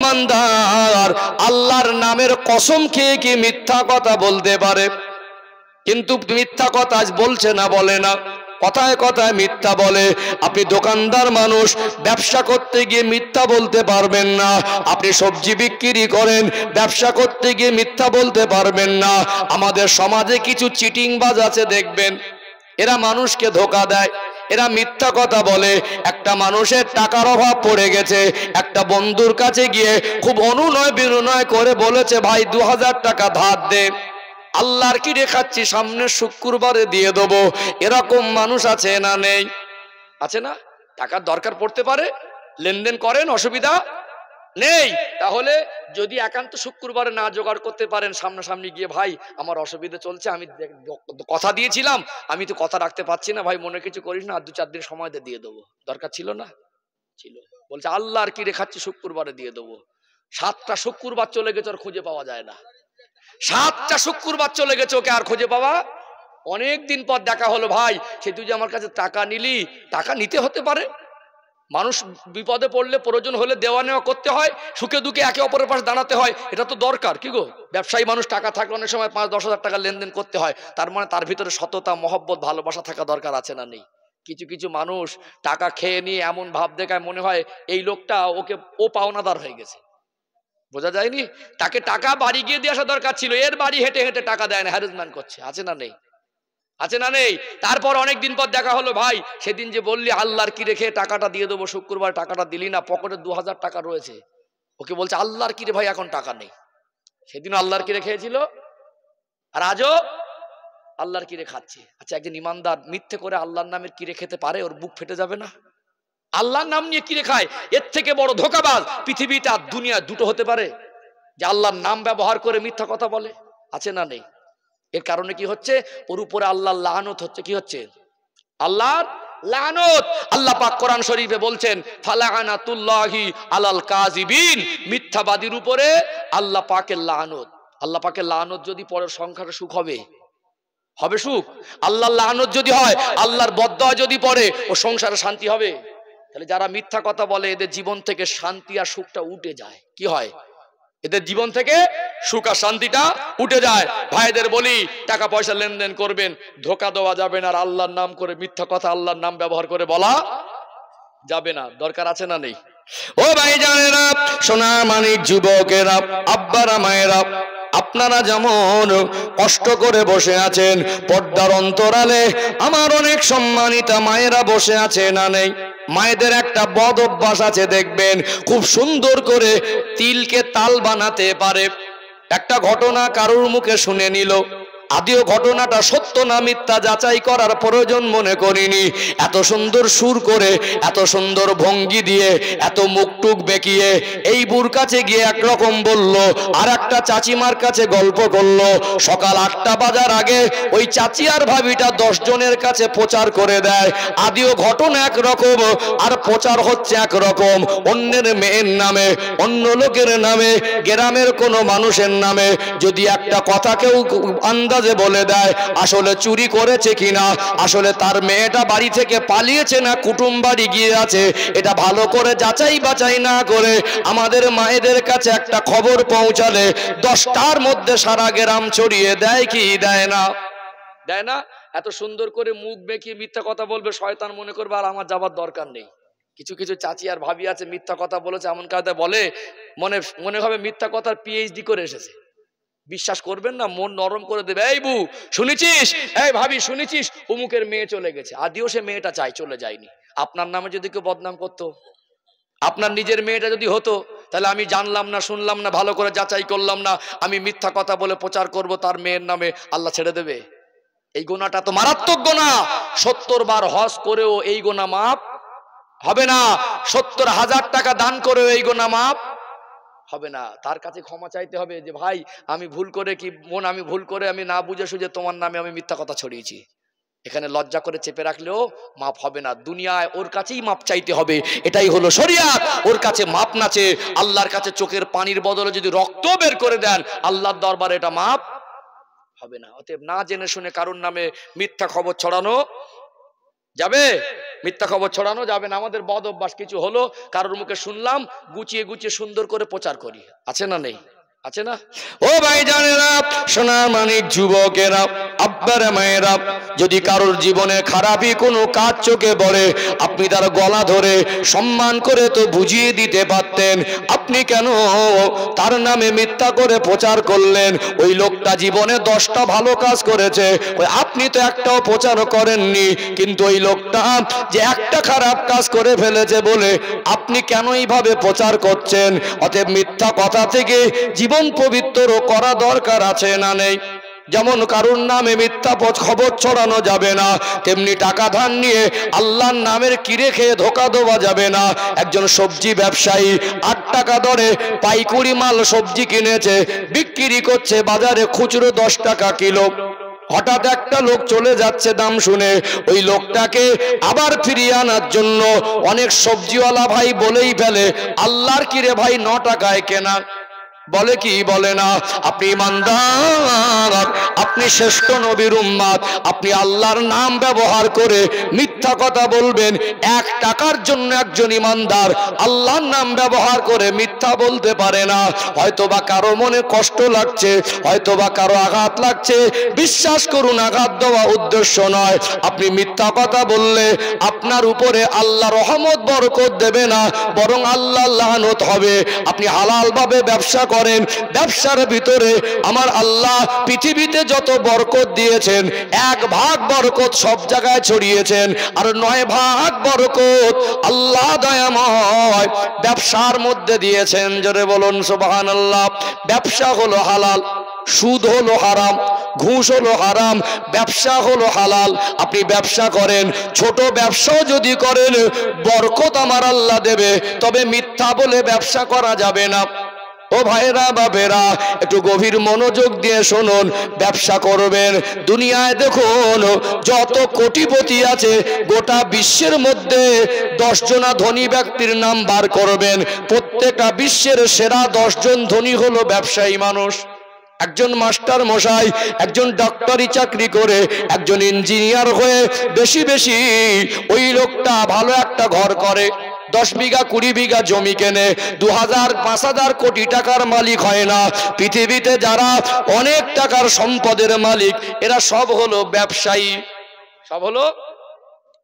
ইমানদার আল্লাহর নামের কসম খেয়ে কি মিথ্যা কথা বলতে পারে? কিন্তু মিথ্যা কথা আজ বলছে না, বলে না, কথায় কথায় মিথ্যা বলে। আপনি দোকানদার মানুষ, ব্যবসা করতে গিয়ে মিথ্যা বলতে পারবেন না। আপনি সবজি বিক্রি করেন, ব্যবসা করতে গিয়ে মিথ্যা বলতে পারবেন না। আমাদের সমাজে কিছু চিটিংবাজ আছে দেখবেন, এরা মানুষকে ধোঁকা দেয়, এরা মিথ্যা কথা বলে। একটা মানুষের টাকার অভাব পড়ে গেছে, একটা বন্ধুর কাছে গিয়ে খুব অনুনয় বিনয় করে বলেছে, ভাই 2000 টাকা ধার দে, আল্লাহর কি দেখাচ্ছি সামনের শুক্রবারে দিয়ে দেবো। এরকম মানুষ আছে না নেই? আছে না? টাকার দরকার পড়তে পারে, লেনদেন করেন, অসুবিধা নেই। তাহলে যদি একান্ত শুক্রবারে না জোগাড় করতে পারেন, সামনাসামনি গিয়ে, ভাই আমার অসুবিধা চলছে, আমি কথা দিয়েছিলাম, আমি তো কথা রাখতে পারছি না, ভাই মনে কিছু করিস না, আর 2-4 দিন সময় দিয়ে দেবো। দরকার ছিল না? ছিল। বলছে আল্লাহর কি রেখাচ্ছি শুক্রবারে দিয়ে দেবো। 7টা শুক্রবার চলে গেছে, আর খুঁজে পাওয়া যায় না। 7টা শুক্রবার চলে গেছে, ওকে আর খুঁজে পাওয়া। অনেক দিন পর দেখা হলো, ভাই সে তুই যে আমার কাছে টাকা নিলি, টাকা নিতে হতে পারে, মানুষ বিপদে পড়লে প্রয়োজন হলে দেওয়া নেওয়া করতে হয়, সুখে দুঃখে একে অপরের পাশে দাঁড়াতে হয়, এটা তো দরকার। কি গো, ব্যবসায়ী মানুষ, টাকা থাকলে অনেক সময় 5-10 হাজার টাকা লেনদেন করতে হয়, তার মানে তার ভিতরে সততা, মহব্বত, ভালোবাসা থাকা দরকার, আছে না নেই? কিছু কিছু মানুষ টাকা খেয়ে নিয়ে এমন ভাব দেখায়, মনে হয় এই লোকটা ও পাওনাদার হয়ে গেছে। বোঝা যায়নি? তাকে টাকা বাড়ি গিয়ে দিয়ে আসা দরকার ছিল, এর বাড়ি হেঁটে হেঁটে টাকা দেয় না, হ্যারাসমেন্ট করছে। আছে না নেই? আছে না নেই? তারপর অনেক দিন পর দেখা হলো, ভাই সেদিন যে বললি আল্লাহর কি রেখে টাকাটা দিয়ে দেবো, শুক্রবার টাকাটা দিলি না, পকেটে 2000 টাকা রয়েছে। ওকে বলছে আল্লাহর কি রে ভাই, এখন টাকা নেই। সেদিন আল্লাহর কি রেখেছিল, আর আজও আল্লাহর কি রে খাচ্ছে। আচ্ছা, একজন ইমানদার মিথ্যে করে আল্লাহর নামের কিরে খেতে পারে? ওর বুক ফেটে যাবে না? আল্লাহর নাম নিয়ে কিরে খায়, এর থেকে বড় ধোঁকাবাজ পৃথিবীতে আর দুনিয়া দুটো হতে পারে? যে আল্লাহর নাম ব্যবহার করে মিথ্যা কথা বলে। আছে না নেই? এর কারণে কি হচ্ছে? ওর উপরে আল্লাহর লানত হচ্ছে। কি হচ্ছে? আল্লাহর লানত। আল্লাহ পাক কোরআন শরীফে বলছেন, ফালানাতুল্লাহি আলাল কাযিবিন, মিথ্যাবাদীর উপরে আল্লাহ পাকের লানত। আল্লাহ পাকের লানত যদি পড়ে, সংসারে সুখ হবে? হবে সুখ? আল্লাহর লানত যদি হয়, আল্লাহর বদদোয়া যদি পড়ে, ও সংসারে শান্তি হবে? তাহলে যারা মিথ্যা কথা বলে, এদের জীবন থেকে শান্তি আর সুখটা উঠে যায়। কি হয়? এদের জীবন থেকে সুখ আর শান্তিটা উঠে যায়। ভাইদের বলি, টাকা পয়সা লেনদেন করবেন, ধোঁকা দেওয়া যাবে না, আর আল্লাহর নাম করে মিথ্যা কথা, আল্লাহর নাম ব্যবহার করে বলা যাবে না। দরকার আছে না নেই? ও ভাই জানেরা, সোনা মানিক যুবকেরা, আব্বারা, মায়েরা, আপনারা যেমন কষ্ট করে বসে আছেন, পর্দার অন্তরালে আমার অনেক সম্মানিতা মায়েরা বসে আছে না নেই? মায়েদের একটা বদ অভ্যাস আছে, দেখবেন খুব সুন্দর করে তিলকে তাল বানাতে পারে। একটা ঘটনা কারোর মুখে শুনে নিল, আদিও ঘটনাটা সত্য না মিথ্যা যাচাই করার প্রয়োজন মনে করিনি, এত সুন্দর সুর করে, এত সুন্দর ভঙ্গি দিয়ে, এত মুখটুক বেঁকিয়ে এই বুর কাছে গিয়ে একরকম বলল, আর একটা চাচিমার কাছে গল্প করলো। সকাল 8টা বাজার আগে ওই চাচি আর ভাবিটা 10 জনের কাছে প্রচার করে দেয়। আদিও ঘটনা একরকম, আর প্রচার হচ্ছে একরকম। অন্যের মেয়ের নামে, অন্য লোকের নামে, গ্রামের কোনো মানুষের নামে যদি একটা কথা কেউ আন্দাজে বলে দেয়, আসলে চুরি করেছে কিনা, আসলে তার মেয়েটা বাড়ি থেকে পালিয়েছে না কুটুম বাড়ি গিয়ে আছে, এটা ভালো করে যাচাই বাছাই না করে আমাদের মায়েদের কাছে একটা খবর পৌঁছালে 10টার মধ্যে সারা গ্রাম ছড়িয়ে দেয় কি দেয় না? দেয় না? এত সুন্দর করে মুখ বেঁকিয়ে মিথ্যা কথা বলবে, শয়তান মনে করবে আর আমার যাবার দরকার নেই। কিছু কিছু চাচি আর ভাবি আছে, মিথ্যা কথা বলেছে, এমন কায়দা বলে, মনে হবে মিথ্যা কথার PhD করে এসেছে। বিশ্বাস করবেন না, মন নরম করে দেবে। এই বউ শুনেছিস, এই ভাবি শুনেছিস, অমুকের মেয়ে চলে গেছে। আদিও সে মেয়েটা চাই, চলে যায়নি। আপনার নামে যদি কেউ বদনাম করতো, আপনার নিজের মেয়েটা যদি হতো, তাহলে আমি জানলাম না, শুনলাম না, ভালো করে যাচাই করলাম না, আমি মিথ্যা কথা বলে প্রচার করব তার মেয়ের নামে, আল্লাহ ছেড়ে দেবে? এই গোনাটা তো মারাত্মক গোনা। 70 বার হজ করেও এই গোনা মাপ হবে না। 70,000 টাকা দান করেও এই গোনা মাপ হবে না। তার কাছে ক্ষমা চাইতে হবে যে ভাই আমি ভুল করে, কি বোন আমি ভুল করে, আমি না বুঝে সুঝে তোমার নামে আমি মিথ্যা কথা ছড়িয়েছি। এখানে লজ্জা করে চেপে রাখলেও মাপ হবে না। দুনিয়ায় ওর কাছেই মাপ চাইতে হবে, এটাই হলো শরিয়াত। ওর কাছে মাপ না চেয়ে আল্লাহর কাছে চোখের পানির বদলে যদি রক্ত বের করে দেন, আল্লাহর দরবারে এটা মাপ হবে না। অতএব না জেনে শুনে কারোর নামে মিথ্যা খবর ছড়ানো যাবে? মিথ্যা খবর ছড়ানো যাবে না। আমাদের বদ অভ্যাস কিছু হলো, কারোর মুখে শুনলাম, গুছিয়ে গুছিয়ে সুন্দর করে প্রচার করি। আছে না নেই? আছে না? ও ভাই জানেরা, সোনার মানিক যুবকেরা, আব্বারা মায়েরা, যদি কারোর জীবনে খারাপই কোনো কাজ চোখে পড়ে, আপনি তার গলা ধরে সম্মান করে তো বুঝিয়ে দিতে পারতেন। আপনি কেন তার নামে মিথ্যা করে প্রচার করলেন? ওই লোকটা জীবনে 10টা ভালো কাজ করেছে, ওই আপনি তো একটাও প্রচার করেননি। কিন্তু ওই লোকটা যে একটা খারাপ কাজ করে ফেলেছে বলে আপনি কেন এইভাবে প্রচার করছেন? অতএব মিথ্যা কথা থেকে জীবন পবিত্র করা দরকার আছে না নেই? যেমন কারুর নামে মিথ্যা খবর ছড়ানো যাবে না, তেমনি টাকা ধার নিয়ে আল্লাহর নামের কিরে খেয়ে ধোকা দেওয়া যাবে না। একজন সবজি ব্যবসায়ী 8 টাকা দরে পাইকারি মাল সবজি কিনেছে, বিক্রি করছে বাজারে খুচরো 10 টাকা কিলো। হঠাৎ একটা লোক চলে যাচ্ছে দাম শুনে, ওই লোকটাকে আবার ফিরিয়ে আনার জন্য অনেক সবজিওয়ালা ভাই বলেই ফেলে, আল্লাহর কিরে ভাই 9 টাকায় কেনা। বলে কি বলে না? আপনি ইমানদার, আপনি শ্রেষ্ঠ নবীর উম্মত, আপনি আল্লাহর নাম ব্যবহার করে মিথ্যা কথা বলবেন? 1 টাকার জন্য একজন ইমানদার আল্লাহর নাম ব্যবহার করে মিথ্যা বলতে পারে না। হয়তোবা কারো মনে কষ্ট লাগছে, হয়তোবা কারো আঘাত লাগছে, বিশ্বাস করুন আঘাত দেওয়া উদ্দেশ্য নয়। আপনি মিথ্যা কথা বললে আপনার উপরে আল্লাহ রহমত বরকত দেবে না, বরং আল্লাহ লানত হবে। আপনি হালাল ভাবে ব্যবসা করেন, ব্যবসার ভিতরে আমার আল্লাহ পৃথিবীতে যত বরকত দিয়েছেন 1 ভাগ বরকত সব জায়গায় ছড়িয়েছেন, আর 9 ভাগ বরকত আল্লাহ দয়াময় ব্যবসার মধ্যে দিয়েছেন। জোরে বলুন সুবহানাল্লাহ। ব্যবসা হলো হালাল, সুদ হলো হারাম, ঘুষ হলো হারাম, ব্যবসা হলো হালাল। আপনি ব্যবসা করেন, ছোট ব্যবসাও যদি করেন বরকত আমার আল্লাহ দেবে, তবে মিথ্যা বলে ব্যবসা করা যাবে না। ও ভাইরা বাবেরা, একটু গভীর মনোযোগ দিয়ে শুনুন। ব্যবসা করবেন, দুনিয়ায় দেখুন যত কোটিপতি আছে গোটা বিশ্বের মধ্যে 10 জনা ধনী ব্যক্তির নাম বার করবেন, প্রত্যেকটা বিশ্বের সেরা 10 জন ধনী হলো ব্যবসায়ী মানুষ। একজন মাস্টার মশাই, একজন ডাক্তারি চাকরি করে, একজন ইঞ্জিনিয়ার হয়ে বেশি বেশি ওই লোকটা ভালো একটা ঘর করে, 10 বিঘা 20 বিঘা জমি কেনে, 2000-5000 কোটি টাকার মালিক হয় না। পৃথিবীতে যারা অনেক টাকার সম্পদের মালিক এরা সব হলো ব্যবসায়ী, সব হলো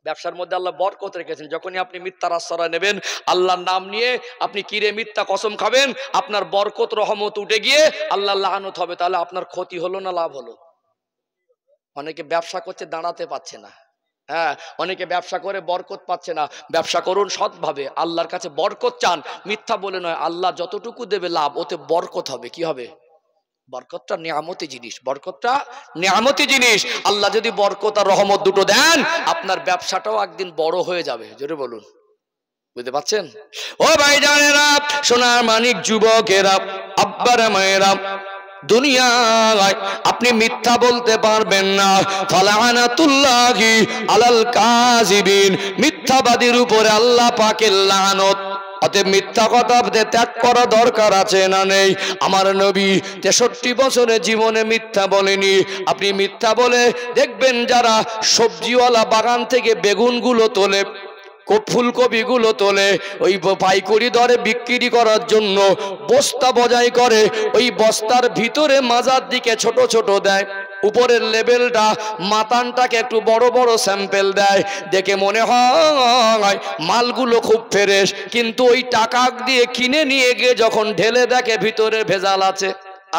ব্যবসার মধ্যে আল্লাহ বরকত রেখেছেন। যখনই আপনি মিথ্যার আশ্রয় নেবেন, আল্লাহর নাম নিয়ে আপনি কিরে মিথ্যা কসম খাবেন, আপনার বরকত রহমত উঠে গিয়ে আল্লাহ লানত হবে। তাহলে আপনার ক্ষতি হলো না লাভ হলো? অনেকে ব্যবসা করছে দাঁড়াতে পারছে না, হ্যাঁ, অনেকে ব্যবসা করে বরকত পাচ্ছে না। ব্যবসা করুন সৎভাবে, আল্লাহর কাছে বরকত চান, মিথ্যা বলে নয়। আল্লাহ যতটুকু দেবে লাভ, ওতে বরকত হবে। কি হবে? বরকতটা নিয়ামতি জিনিস, বরকতটা নিয়ামতি জিনিস। আল্লাহ যদি বরকত আর রহমত দুটো দেন, আপনার ব্যবসাটাও একদিন বড় হয়ে যাবে। জোরে বলুন, বুঝতে পারছেন? ও ভাই জানেরা, সোনার মানিক যুবকেরা, আব্বারা মায়েরা, দুনিয়ায় আপনি মিথ্যা বলতে পারবেন না। ফালানাতুল্লাহি আলাল কাযিবিন, মিথ্যাবাদীর উপরে আল্লাহ পাকের লানত। অতএব মিথ্যা কথা ত্যাগ করা দরকার আছে না নেই? আমার নবী 63 বছরের জীবনে মিথ্যা বলেনি। আপনি মিথ্যা বলে দেখবেন যারা সবজিওয়ালা বাগান থেকে বেগুনগুলো তোলে, ফুলকপিগুলো তোলে, ওই পাইকারি দরে বিক্রি করার জন্য বস্তা বজাই করে, ওই বস্তার ভিতরে মাজার দিকে ছোট ছোট দেয়, উপরের লেভেলটা মাথানটাকে একটু বড় বড় স্যাম্পেল দেয়, দেখে মনে হয় মালগুলো খুব ফ্রেশ, কিন্তু ওই টাকা দিয়ে কিনে নিয়ে গিয়ে যখন ঢেলে দেখে ভিতরে ভেজাল আছে।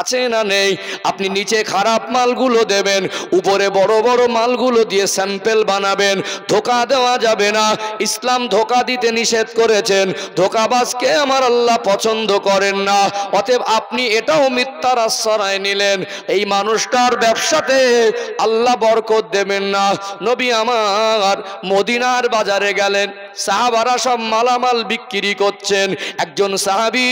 আছে না নেই? আপনি নিচে খারাপ মালগুলো দেবেন, উপরে বড় বড় মালগুলো দিয়ে স্যাম্পেল বানাবেন। ধোকা দেওয়া যাবে না, ইসলাম ধোকা দিতে নিষেধ করেছেন। ধোকাবাজকে আমার আল্লাহ পছন্দ করেন না। অতএব আপনি এটাও মিথ্যার আশ্রয় নিলেন, এই মানুষটার ব্যবসাতে আল্লাহ বরকত দেবেন না। নবী আমার মদিনার বাজারে গেলেন, সাহাবারা সব মালামাল বিক্রি করছেন, একজন সাহাবী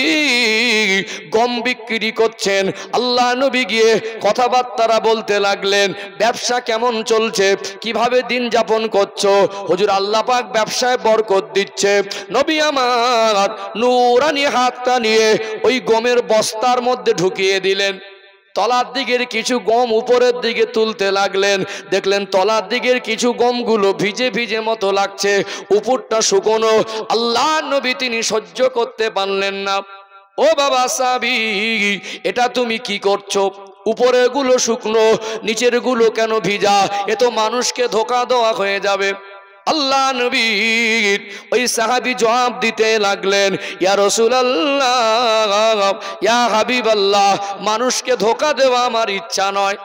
গম বিক্রি করছেন। আল্লাহ নবী গিয়ে কথাবার্তারা বলতে লাগলেন, ব্যবসা কেমন চলছে, কিভাবে দিন যাপন করছো? হুজুর আল্লাহ পাক ব্যবসায় বরকত দিচ্ছে। নবী আমার নূরানি হাতটা নিয়ে ওই গমের বস্তার মধ্যে ঢুকিয়ে দিলেন। তলার দিকের কিছু গম উপরের দিকে তুলতে লাগলেন, দেখলেন তলার দিকের কিছু গমগুলো ভিজে ভিজে মতো লাগছে, উপরটা শুকনো। আল্লাহ নবী তিনি সহ্য করতে পারলেন না। ও বাবা সাহাবী, এটা তুমি কি করছো? উপরের গুলো শুকনো, নিচের গুলো কেন ভিজা? এ তো মানুষকে ধোঁকা দেওয়া হয়ে যাবে। আল্লাহ নবী ওই সাহাবী জবাব দিতে লাগলেন, ইয়া রাসূলুল্লাহ, ইয়া হাবিবাল্লাহ, মানুষকে ধোঁকা দেওয়া আমার ইচ্ছা নয়।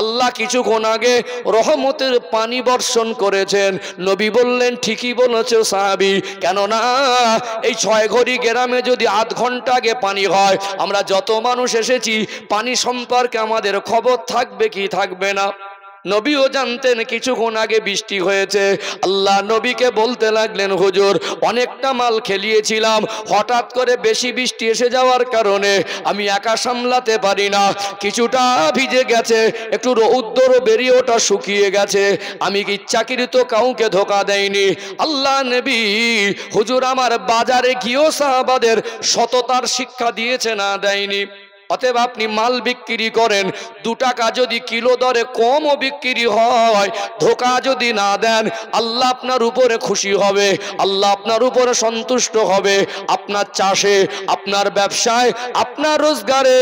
আল্লাহ কিছুক্ষণ আগে রহমতের পানি বর্ষণ করেছেন। নবী বললেন, ঠিকই বলেছো সাহাবী, কেননা এই 6 ঘড়ি গ্রামে যদি আধ ঘন্টা আগে পানি হয়, আমরা যত মানুষ এসেছি পানি সম্পর্কে আমাদের খবর থাকবে কি থাকবে না? নবীও জানতেন কিছুক্ষণ আগে বৃষ্টি হয়েছে। আল্লাহ নবীকে বলতে লাগলেন, হুজুর অনেকটা মাল খেলিয়েছিলাম, হঠাৎ করে বেশি বৃষ্টি এসে যাওয়ার কারণে আমি একা সামলাতে পারি না, কিছুটা ভিজে গেছে, একটু রৌদ্র বেরিয়ে ওটা শুকিয়ে গেছে, আমি কি ইচ্ছাকৃত কাউকে ধোকা দেয়নি। আল্লাহ নবী হুজুর আমার বাজারে গিয়েও সাহাবাদের সততার শিক্ষা দিয়েছে না দেয়নি? অতএব আপনি মাল বিক্রি করেন, 2 টাকা যদি কিলো দরে কমও বিক্রি হয়, ধোকা যদি না দেন, আল্লাহ আপনার উপরে খুশি হবে, আল্লাহ আপনার উপরে সন্তুষ্ট হবে। আপনার চাষে, আপনার ব্যবসায়, আপনার রোজগারে,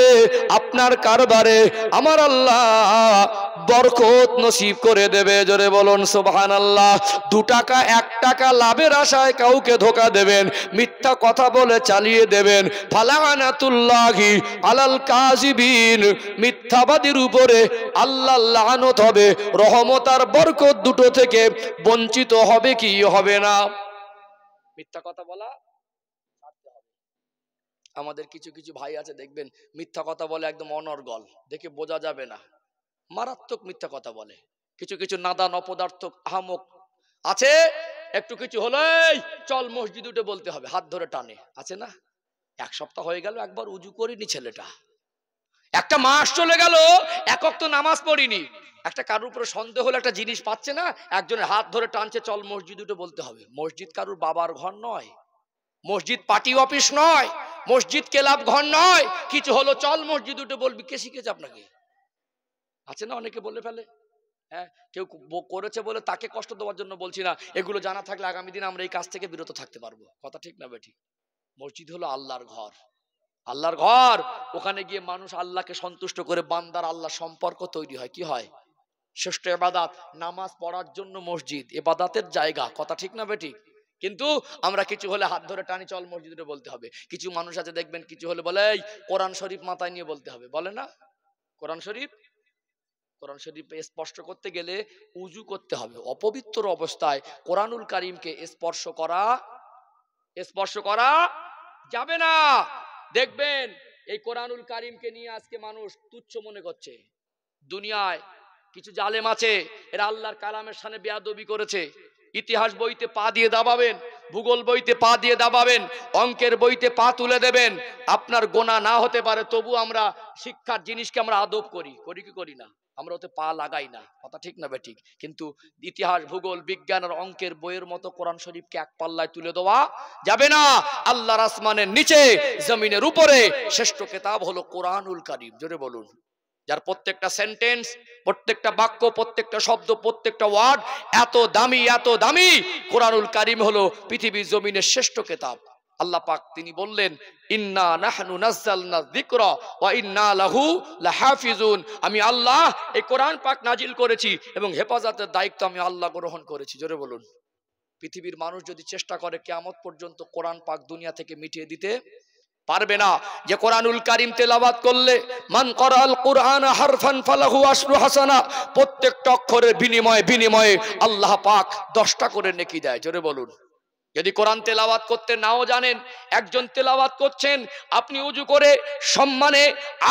আপনার কারবারে আমার আল্লাহ বরকত নসিব করে দেবে। জোরে বলুন সুবহানাল্লাহ। 2 টাকা 1 টাকা লাভের আশায় কাউকে ধোকা দেবেন, মিথ্যা কথা বলে চালিয়ে দেবেন, ফালানাতুল্লাহি আলাল কাযিবিন, মিথ্যাবাদীর উপরে আল্লাহ লানত হবে, রহমত আর বরকত দুটো থেকে বঞ্চিত হবে কি হবে না? মিথ্যা কথা বলা ছাড়তে হবে। আমাদের কিছু কিছু ভাই আছে দেখবেন মিথ্যা কথা বলে একদম অনর্গল, দেখে বোঝা যাবে না, মারাত্মক মিথ্যা কথা বলে। কিছু কিছু নাদান অপদার্থ আহামক আছে, একটু কিছু হলেই চল মসজিদ উঠে বলতে হবে, হাত ধরে টানে, আছে না? 1 সপ্তাহ হয়ে গেল একবার উজু করিনি ছেলেটা, একটা মাস চলে গেল এক ওয়াক্ত নামাজ পড়িনি, একটা কারোর উপরে সন্দেহ হলে একটা জিনিস পাচ্ছে না, একজনের হাত ধরে টানছে, চল মসজিদ উঠে বলতে হবে। মসজিদ কারুর বাবার ঘর নয়, মসজিদ পার্টি অফিস নয়, মসজিদ ক্লাব ঘর নয়। কিছু হলো চল মসজিদ উঠে বলবি, কে শিখেছে আপনাকে? আছে না অনেকে বলে ফেলে। হ্যাঁ, কেউ করেছে বলে তাকে কষ্ট দেওয়ার জন্য বলছি না, এগুলো জানা থাকলে আগামী দিন আমরা এই কাজ থেকে বিরত থাকতে পারবো। কথা ঠিক না বেঠিক? মসজিদ হলো আল্লাহর ঘর, আল্লাহর ঘর। ওখানে গিয়ে মানুষ আল্লাহকে সন্তুষ্ট করে বান্দার আল্লাহ সম্পর্ক তৈরি হয়। কি হয়? শ্রেষ্ঠ ইবাদত নামাজ পড়ার জন্য মসজিদ ইবাদতের জায়গা। কথা ঠিক না বেঠিক? কিন্তু আমরা কিছু হলে হাত ধরে টানি, চল মসজিদে বলতে হবে। কিছু মানুষ আছে দেখবেন কিছু হলে বলে এই কোরআন শরীফ মাথায় নিয়ে বলতে হবে, বলে না? কোরআন শরীফ স্পর্শ করতে গেলে উজু করতে হবে, অপবিত্র অবস্থায় কোরআনুল কারীমকে স্পর্শ করা যাবে না। দেখবেন এই কোরআনুল কারীমকে নিয়ে আজকে মানুষ তুচ্ছ মনে করছে। দুনিয়ায় কিছু জালেম আছে, এরা আল্লাহর কালামের সামনে বেয়াদবি করেছে। ইতিহাস বইতে পা দিয়ে দাবাবেন, ভূগোল বইতে পা দিয়ে দাবাবেন, অঙ্কের বইতে পা তুলে দেবেন, আপনার গোনা না হতে পারে, তবু আমরা শিক্ষার জিনিসকে আমরা আদব করি কি করি না? আমরা ওতে পা লাগাই না। কথা ঠিক না বেঠিক? কিন্তু ইতিহাস, ভূগোল, বিজ্ঞান আর অঙ্কের বইয়ের মতো কোরআন শরীফকে এক পাল্লায় তুলে দেওয়া যাবে না। আল্লাহর আসমানের নিচে জমিনের উপরে শ্রেষ্ঠ কিতাব হলো কোরআনুল কারীম। জোরে বলুন। যার প্রত্যেকটা সেন্টেন্স, প্রত্যেকটা বাক্য, প্রত্যেকটা শব্দ, প্রত্যেকটা ওয়ার্ড এত দামি, এত দামি। কোরআনুল কারীম হলো পৃথিবীর জমিনের শ্রেষ্ঠ কিতাব। আল্লাহ পাক তিনি বললেন, ইন্না নাহনু নাযালনা যিকরা ওয়া ইন্না লাহু লাহাফিজুন। আমি আল্লাহ এই কোরআন পাক নাজিল করেছি এবং হেফাজতের দায়িত্ব আমি আল্লাহ গ্রহণ করেছি। জোরে বলুন। পৃথিবীর মানুষ যদি চেষ্টা করে কিয়ামত পর্যন্ত কোরআন পাক দুনিয়া থেকে মিটিয়ে দিতে পারবে না। যে কোরআনুল কারীম তেলাওয়াত করলে মান করাল কুরআন হারফান ফালাহু আশরু হাসানা, প্রত্যেকটা অক্ষরের বিনিময়ে আল্লাহ পাক 10টা করে নেকি দেয়। জোরে বলুন। যদি কোরআন তেলাওয়াত করতে নাও জানেন, একজন তেলাওয়াত করছেন, আপনি উজু করে সম্মানে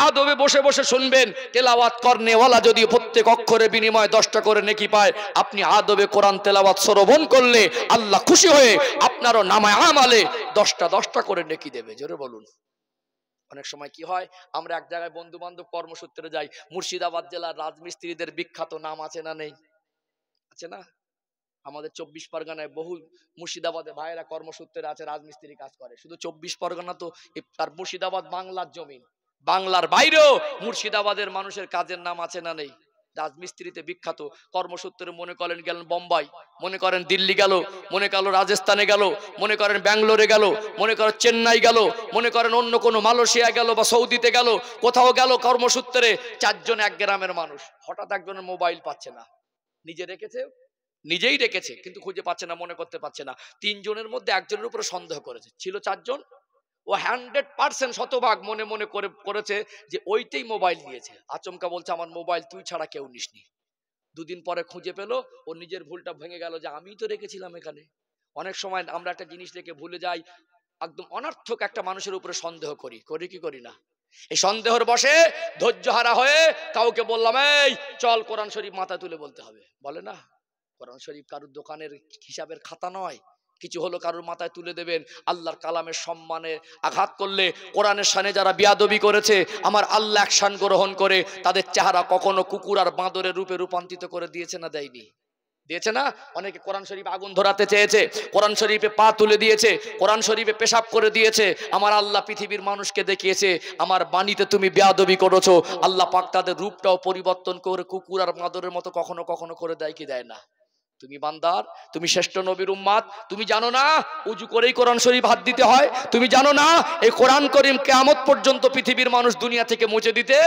আদবে বসে বসে শুনবেন। তেলাওয়াত করনেওয়ালা যদি প্রত্যেক অক্ষরে বিনিময়ে 10টা করে নেকি পায়, আপনি আদবে কোরআন তেলাওয়াত শ্রবণ করলে আল্লাহ খুশি হয়ে আপনারও নামায়ে আমালে 10টা করে নেকি দেবে। জোরে বলুন। অনেক সময় কি হয়, আমরা এক জায়গায় বন্ধু বান্ধব কর্মসূত্রে যাই, মুর্শিদাবাদ জেলার রাজমিস্ত্রিদের বিখ্যাত নাম আছে না নেই? আছে না? আমাদের 24 পরগনায় বহু মুর্শিদাবাদে ভাইয়েরা কর্মসূত্রে আছে, রাজমিস্ত্রি কাজ করে। শুধু 24 পরগনা তো আর মুর্শিদাবাদ বাংলার জমিন, বাংলার বাইরেও মুর্শিদাবাদের মানুষের কাজের নাম আছে না নেই? রাজমিস্ত্রিতে বিখ্যাত, কর্মসূত্রে মনে করেন গেলেন বোম্বাই, মনে করেন দিল্লি গেল, মনে করেন রাজস্থানে গেল, মনে করেন ব্যাঙ্গালোরে গেল, মনে করেন চেন্নাই গেল, মনে করেন অন্য কোনো মালয়েশিয়া গেল বা সৌদিতে গেল, কোথাও গেল কর্মসূত্রে। 4 জন এক গ্রামের মানুষ, হঠাৎ একজনের মোবাইল পাচ্ছে না, নিজে রেখেছে, নিজেই রেখেছে কিন্তু খুঁজে পাচ্ছে না, মনে করতে পারছে না। 3 জনের মধ্যে একজনের উপরে সন্দেহ করেছে, ছিল 4 জন, ও 100% শতভাগ মনে মনে করেছে যে ওইটাই মোবাইল নিয়েছে। আচমকা বলছে আমার মোবাইল তুই ছাড়া কেউ নিসনি। 2 দিন পরে খুঁজে পেল, ও নিজের ভুলটা ভেঙে গেল যে আমিই তো রেখেছিলাম এখানে। অনেক সময় আমরা একটা জিনিস রেখে ভুলে যাই, একদম অনর্থক একটা মানুষের উপরে সন্দেহ করি কি করি না? এই সন্দেহের বশে ধৈর্য হারা হয়ে কাউকে বললাম এই চল কোরআন শরীফ মাথা তুলে বলতে হবে, বলে না। কোরআন শরীফ কারুর দোকানের হিসাবের খাতা নয়, কিছু হলো কারুর মাথায় তুলে দেবেন। আল্লাহর কালামের সম্মানে আঘাত করলে, কোরআনের শানে যারা বিয়াদবি করেছে, আমার আল্লাহ অ্যাকশন গ্রহণ করে তাদের চেহারা কখনো কুকুর আর বাঁদরের রূপে রূপান্তরিত করে দিয়েছে না দেয়নি? দিয়েছে না? অনেকে কোরআন শরীফ আগুন ধরাতে চেয়েছে, কোরআন শরীফে পা তুলে দিয়েছে, কোরআন শরীফে পেশাব করে দিয়েছে। আমার আল্লাহ পৃথিবীর মানুষকে দেখিয়েছে আমার বাণীতে তুমি বেয়াদবি করেছো। আল্লাহ পাক তাদের রূপটাও পরিবর্তন করে কুকুর আর বাঁদরের মতো কখনো কখনো করে দেয় কি দেয় না? তুমি বান্দার, তুমি শ্রেষ্ঠ নবীর উম্মাত, তুমি জানো না উজু করেই কোরআন শরীফ হাত দিতে হয়? তুমি জানো না এই কোরআন করিম কিয়ামত পর্যন্ত পৃথিবীর মানুষ দুনিয়া থেকে মুছে দিতে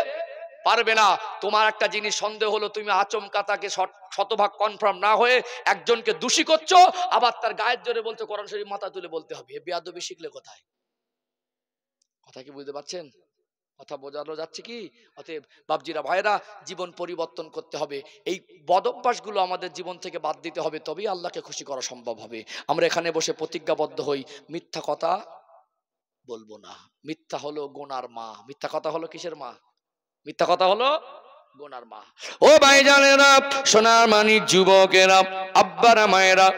পারবে না? তোমার একটা জিনিস সন্দেহ হলো, তুমি আচমকা তাকে শতভাগ কনফার্ম না হয়ে একজনকে দোষী করছো, আবার তার গায়ের জোরে বলছো কোরআন শরীফ মাথা তুলে বলতে হবে। এ বেয়াদবি শিখলে কোথায়? কথা কি বুঝতে পারছেন? কথা বোঝানো যাচ্ছে কি? অতএব বাপজিরা ভাইরা, জীবন পরিবর্তন করতে হবে, এই বদ অভ্যাসগুলো আমাদের জীবন থেকে বাদ দিতে হবে, তবেই আল্লাহকে খুশি করা সম্ভব হবে। আমরা এখানে বসে প্রতিজ্ঞাবদ্ধ হই মিথ্যা কথা বলবো না। মিথ্যা হলো গোনার মা। মিথ্যা কথা হলো কিসের মা? মিথ্যা কথা হলো গোনার মা। ও ভাইজানেরা, সোনার মানিক যুবকেরা, আব্বারা মায়েরা,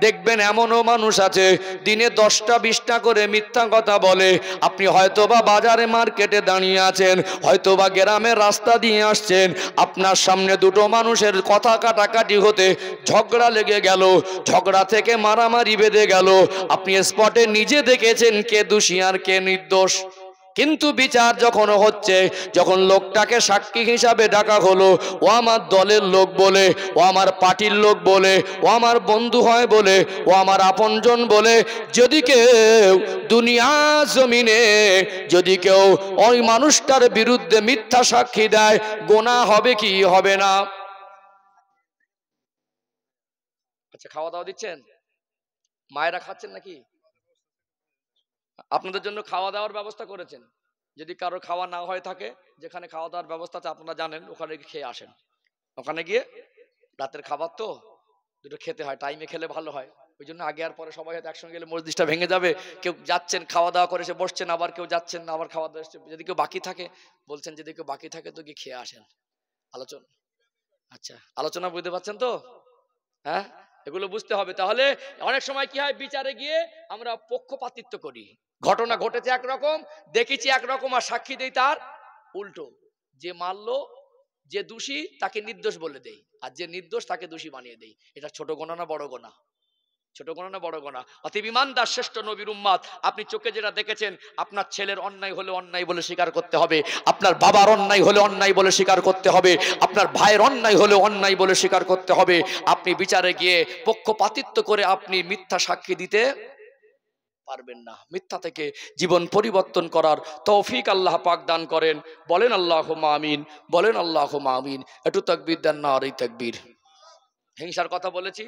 দেখবেন এমনও মানুষ আছে দিনে 10টা 20টা করে মিথ্যা কথা বলে। আপনি হয়তোবা বাজারে মার্কেটে দাঁড়িয়ে আছেন, হয়তোবা গ্রামের রাস্তা দিয়ে আসছেন, আপনার সামনে দুটো মানুষের কথা কাটাকাটি হতে ঝগড়া লেগে গেল, ঝগড়া থেকে মারামারি বেঁধে গেল। আপনি স্পটে নিজে দেখেছেন কে দোষী আর কে নির্দোষ। কিন্তু বিচার যখন হচ্ছে, যখন লোকটাকে সাক্ষী হিসাবে ডাকা হলো, ও আমার দলের লোক বলে, ও আমার পার্টির লোক বলে, ও আমার বন্ধু হয় বলে, ও আমার আপনজন বলে, যদি কেউ দুনিয়া জমিনে যদি কেউ ওই মানুষটার বিরুদ্ধে মিথ্যা সাক্ষী দেয়, গোনা হবে কি হবে না? আচ্ছা, খাওয়া দাওয়া দিচ্ছেন? মায়েরা খাচ্ছেন নাকি? আপনাদের জন্য খাওয়া দাওয়ার ব্যবস্থা করেছেন। যদি কারো খাওয়া না হয়ে থাকে, যেখানে খাওয়া দাওয়ার ব্যবস্থা আছে আপনারা জানেন, ওখানে গিয়ে খেয়ে আসেন। ওখানে গিয়ে রাতের খাবার তো দুটো খেতে হয়, টাইমে খেলে ভালো হয়। ওই জন্য আগে আর পরে সবাই হয়তো একসঙ্গে গেলে মসজিদটা ভেঙে যাবে। কেউ যাচ্ছেন খাওয়া দাওয়া করে এসে বসছেন, আবার কেউ যাচ্ছেন আবার খাওয়া দাওয়া এসে, যদি কেউ বাকি থাকে বলছেন, যদি কেউ বাকি থাকে তো গিয়ে খেয়ে আসেন। আলোচনা, আচ্ছা আলোচনা বুঝতে পারছেন তো? হ্যাঁ, এগুলো বুঝতে হবে। তাহলে অনেক সময় কি হয়, বিচারে গিয়ে আমরা পক্ষপাতিত্ব করি। ঘটনা ঘটেছে একরকম, দেখেছি একরকম, আর সাক্ষী দেই তার উল্টো। যে মারলো, যে দোষী তাকে নির্দোষ বলে দেই, আর যে নির্দোষ তাকে দোষী বানিয়ে দেই। এটা ছোট গোনা না বড় গোনা? ছোট গোনা না বড় গোনা? অতএব ইমানদার শ্রেষ্ঠ নবীর উম্মাত, আপনি চোখে যেটা দেখেছেন, আপনার ছেলের অন্যায় হলে অন্যায় বলে স্বীকার করতে হবে, আপনার বাবার অন্যায় হলে অন্যায় বলে স্বীকার করতে হবে, আপনার ভাইয়ের অন্যায় হলে অন্যায় বলে স্বীকার করতে হবে। আপনি বিচারে গিয়ে পক্ষপাতিত্ব করে আপনি মিথ্যা সাক্ষী দিতে পারবেন না। মিথ্যা থেকে জীবন পরিবর্তন করার তৌফিক আল্লাহ পাক দান করেন। বলেন আল্লাহুম্মা আমিন, বলেন আল্লাহুম্মা আমিন। একটু তাকবীর দেন না? আর এই তাকবীর। হিংসার কথা বলেছি,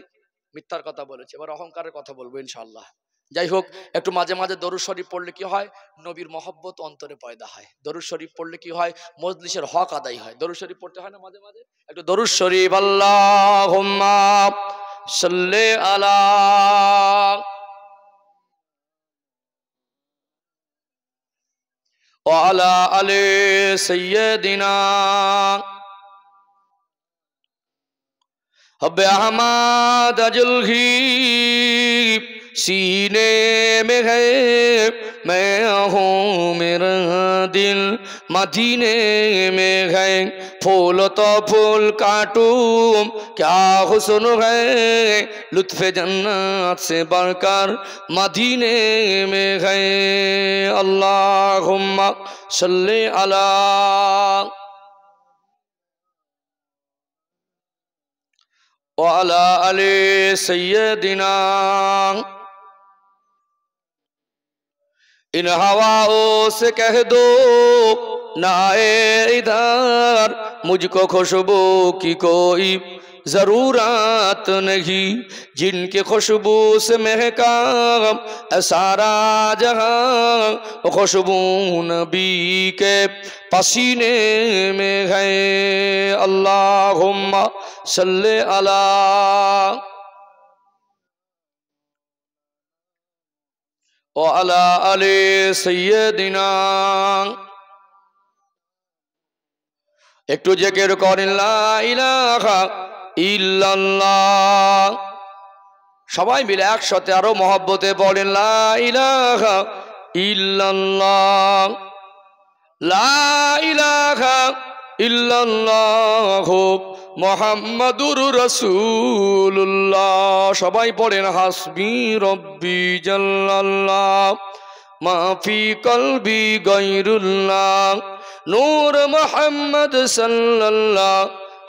মিথ্যার কথা বলেছি, এবার অহংকারের কথা বলবো ইনশাআল্লাহ। যাই হোক, একটু মাঝে মাঝে দরুদ শরীফ পড়লে কি হয়, নবীর মহব্বত অন্তরে পয়দা হয়। দরুদ শরীফ পড়লে কি হয়, মজলিসের হক আদায় হয়। দরুদ শরীফ পড়তে হয় না মাঝে মাঝে? একটু দরুদ শরীফ, আল্লাহুম্মা সাল্লি আলা ওয়া আলা আলি সাইয়্যিদিনা হব্বে আহমদ আজলহি सीने में है, मैं हूँ मेरा दिल मदीने में है। फूल तो फूल काटूं क्या हुस्न है, लुत्फ़े जन्नत से बढ़कर मदीने में है। अल्लाहुम्मा सल्ली अला व अला आले सय्यदिना। इन हवाओं से कह दो ना आए इधर, मुझको खुशबू की कोई जरूरत नहीं, जिनके खुशबू से महका सारा जहां, खुशबू नबी के पसीने में है। अल्लाहुम्मा सल्ले अला व अला आले सय्यदिना। একটু জিকির করেন লা ইলাহা ইল্লাল্লাহ। সবাই মিলে একসাথে আরো মহব্বতে বলেন লা ইলাহা ইল্লাল্লাহ, লা ইলাহা ইল্লাল্লাহ মুহাম্মাদুর রাসূলুল্লাহ। সবাই পড়েন হাসবি রব্বি জাল্লাল্লাহ মা ফি কলবি গায়রুল্লাহ, নূর মুহাম্মদ সাল্লাল্লাহ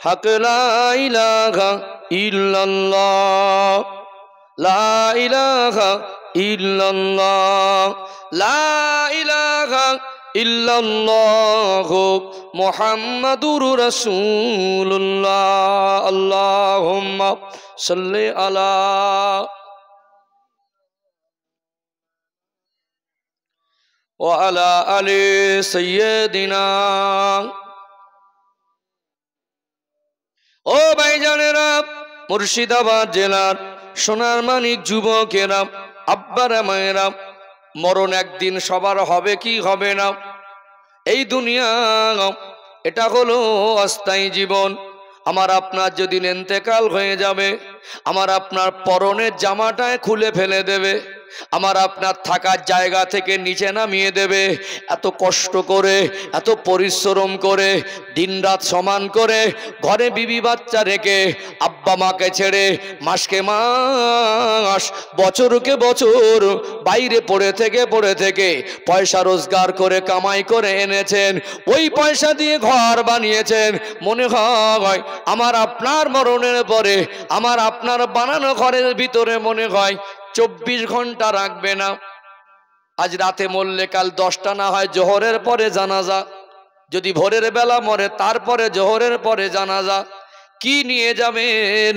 হক লা ইলাহা ইল্লাল্লাহ, লা ইলাহা ইল্লাল্লাহ, লা ইলাহা ইল্লাল্লাহ মুহাম্মাদুর রাসূলুল্লাহ। আল্লাহুম্মা সাল্লি আলা व अला आले सय्यदिना। ओ भाईजानेरा, मुर्शिदाबाद জেলার সোনার মানিক যুবকেরা, আব্বারা মায়েরা, মরণ একদিন সবার হবে কি হবে না। এই দুনিয়া এটা হলো অস্থায়ী জীবন। আমার আপনার যদি ইন্তেকাল হয়ে যাবে, আমার আপনার পরনের জামাটায় খুলে ফেলে দেবে, আমার আপনার থাকার জায়গা থেকে নিচে নামিয়ে দেবে। এত কষ্ট করে, এত পরিশ্রম করে, দিনরাত সমান করে, ঘরে বিবি বাচ্চা রেখে, আব্বা মাকে ছেড়ে মাসকে মাস, বছরকে বছর বাইরে পড়ে থেকে পয়সা রোজগার করে কামাই করে এনেছেন। ওই পয়সা দিয়ে ঘর বানিয়েছেন। মনে হয় আমার আপনার মরণের পরে আমার আপনার বানানো ঘরের ভিতরে মনে হয় 24 ঘন্টা রাখবে না। আজ রাতে মরলে কাল 10টা না হয় জোহরের পরে জানাজা, যদি ভোরের বেলা মরে তারপরে জোহরের পরে জানাজা। কি নিয়ে যাবেন?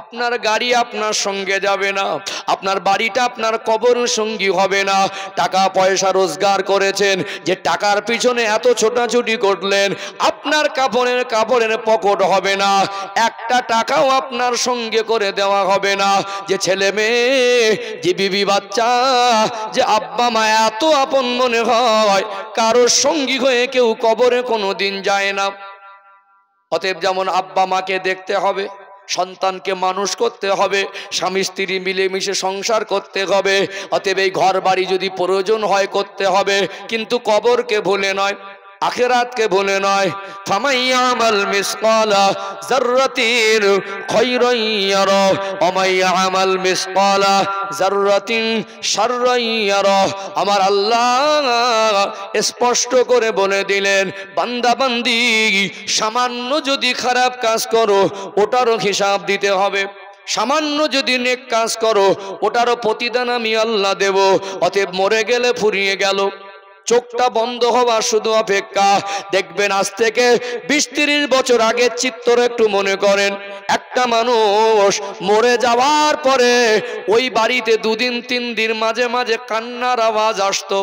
আপনার গাড়ি আপনার সঙ্গে যাবে না, আপনার বাড়িটা আপনার কবর সঙ্গী হবে না। টাকা পয়সা রোজগার করেছেন, যে টাকার পিছনে এত ছোটাছুটি করলেন, আপনার কাপড়ের পকেট হবে না, একটা টাকাও আপনার সঙ্গে করে দেওয়া হবে না। যে ছেলে মেয়ে, যে বিবি বাচ্চা, যে আব্বা মা এত আপন মনে হয়, কারোর সঙ্গী হয়ে কেউ কবরে কোনো দিন যায় না। অতএব যেমন আব্বা মাকে দেখতে হবে, সন্তানকে মানুষ করতে হবে, স্বামী স্ত্রী মিলেমিশে সংসার করতে হবে। অতএব এই ঘর বাড়ি যদি প্রয়োজন হয় করতে হবে, কিন্তু কবরকে ভুলে নয়, আখিরাতকে ভুলে নয়। ফামাইয়ামাল মিসকালা যাররাতিন খায়রান ইয়ারা ওয়া মাইয়ামাল মিসকালা যাররাতিন শাররান ইয়ারা। আমার আল্লাহ স্পষ্ট করে বলে দিলেন, বান্দা বান্দি সামান্য যদি খারাপ কাজ করো ওটারও হিসাব দিতে হবে, সামান্য যদি নেক কাজ করো ওটারও প্রতিদান আমি আল্লাহ দেব। অতএব মরে গেলে ফুরিয়ে গেল, চোখটা বন্ধ হওয়ার শুধু অপেক্ষা। দেখবেন আজ থেকে 20-30 বছর আগের চিত্র একটু মনে করেন। একটা মানুষ মরে যাওয়ার পরে ওই বাড়িতে 2 দিন 3 দিন মাঝে মাঝে কান্নার আওয়াজ আসতো।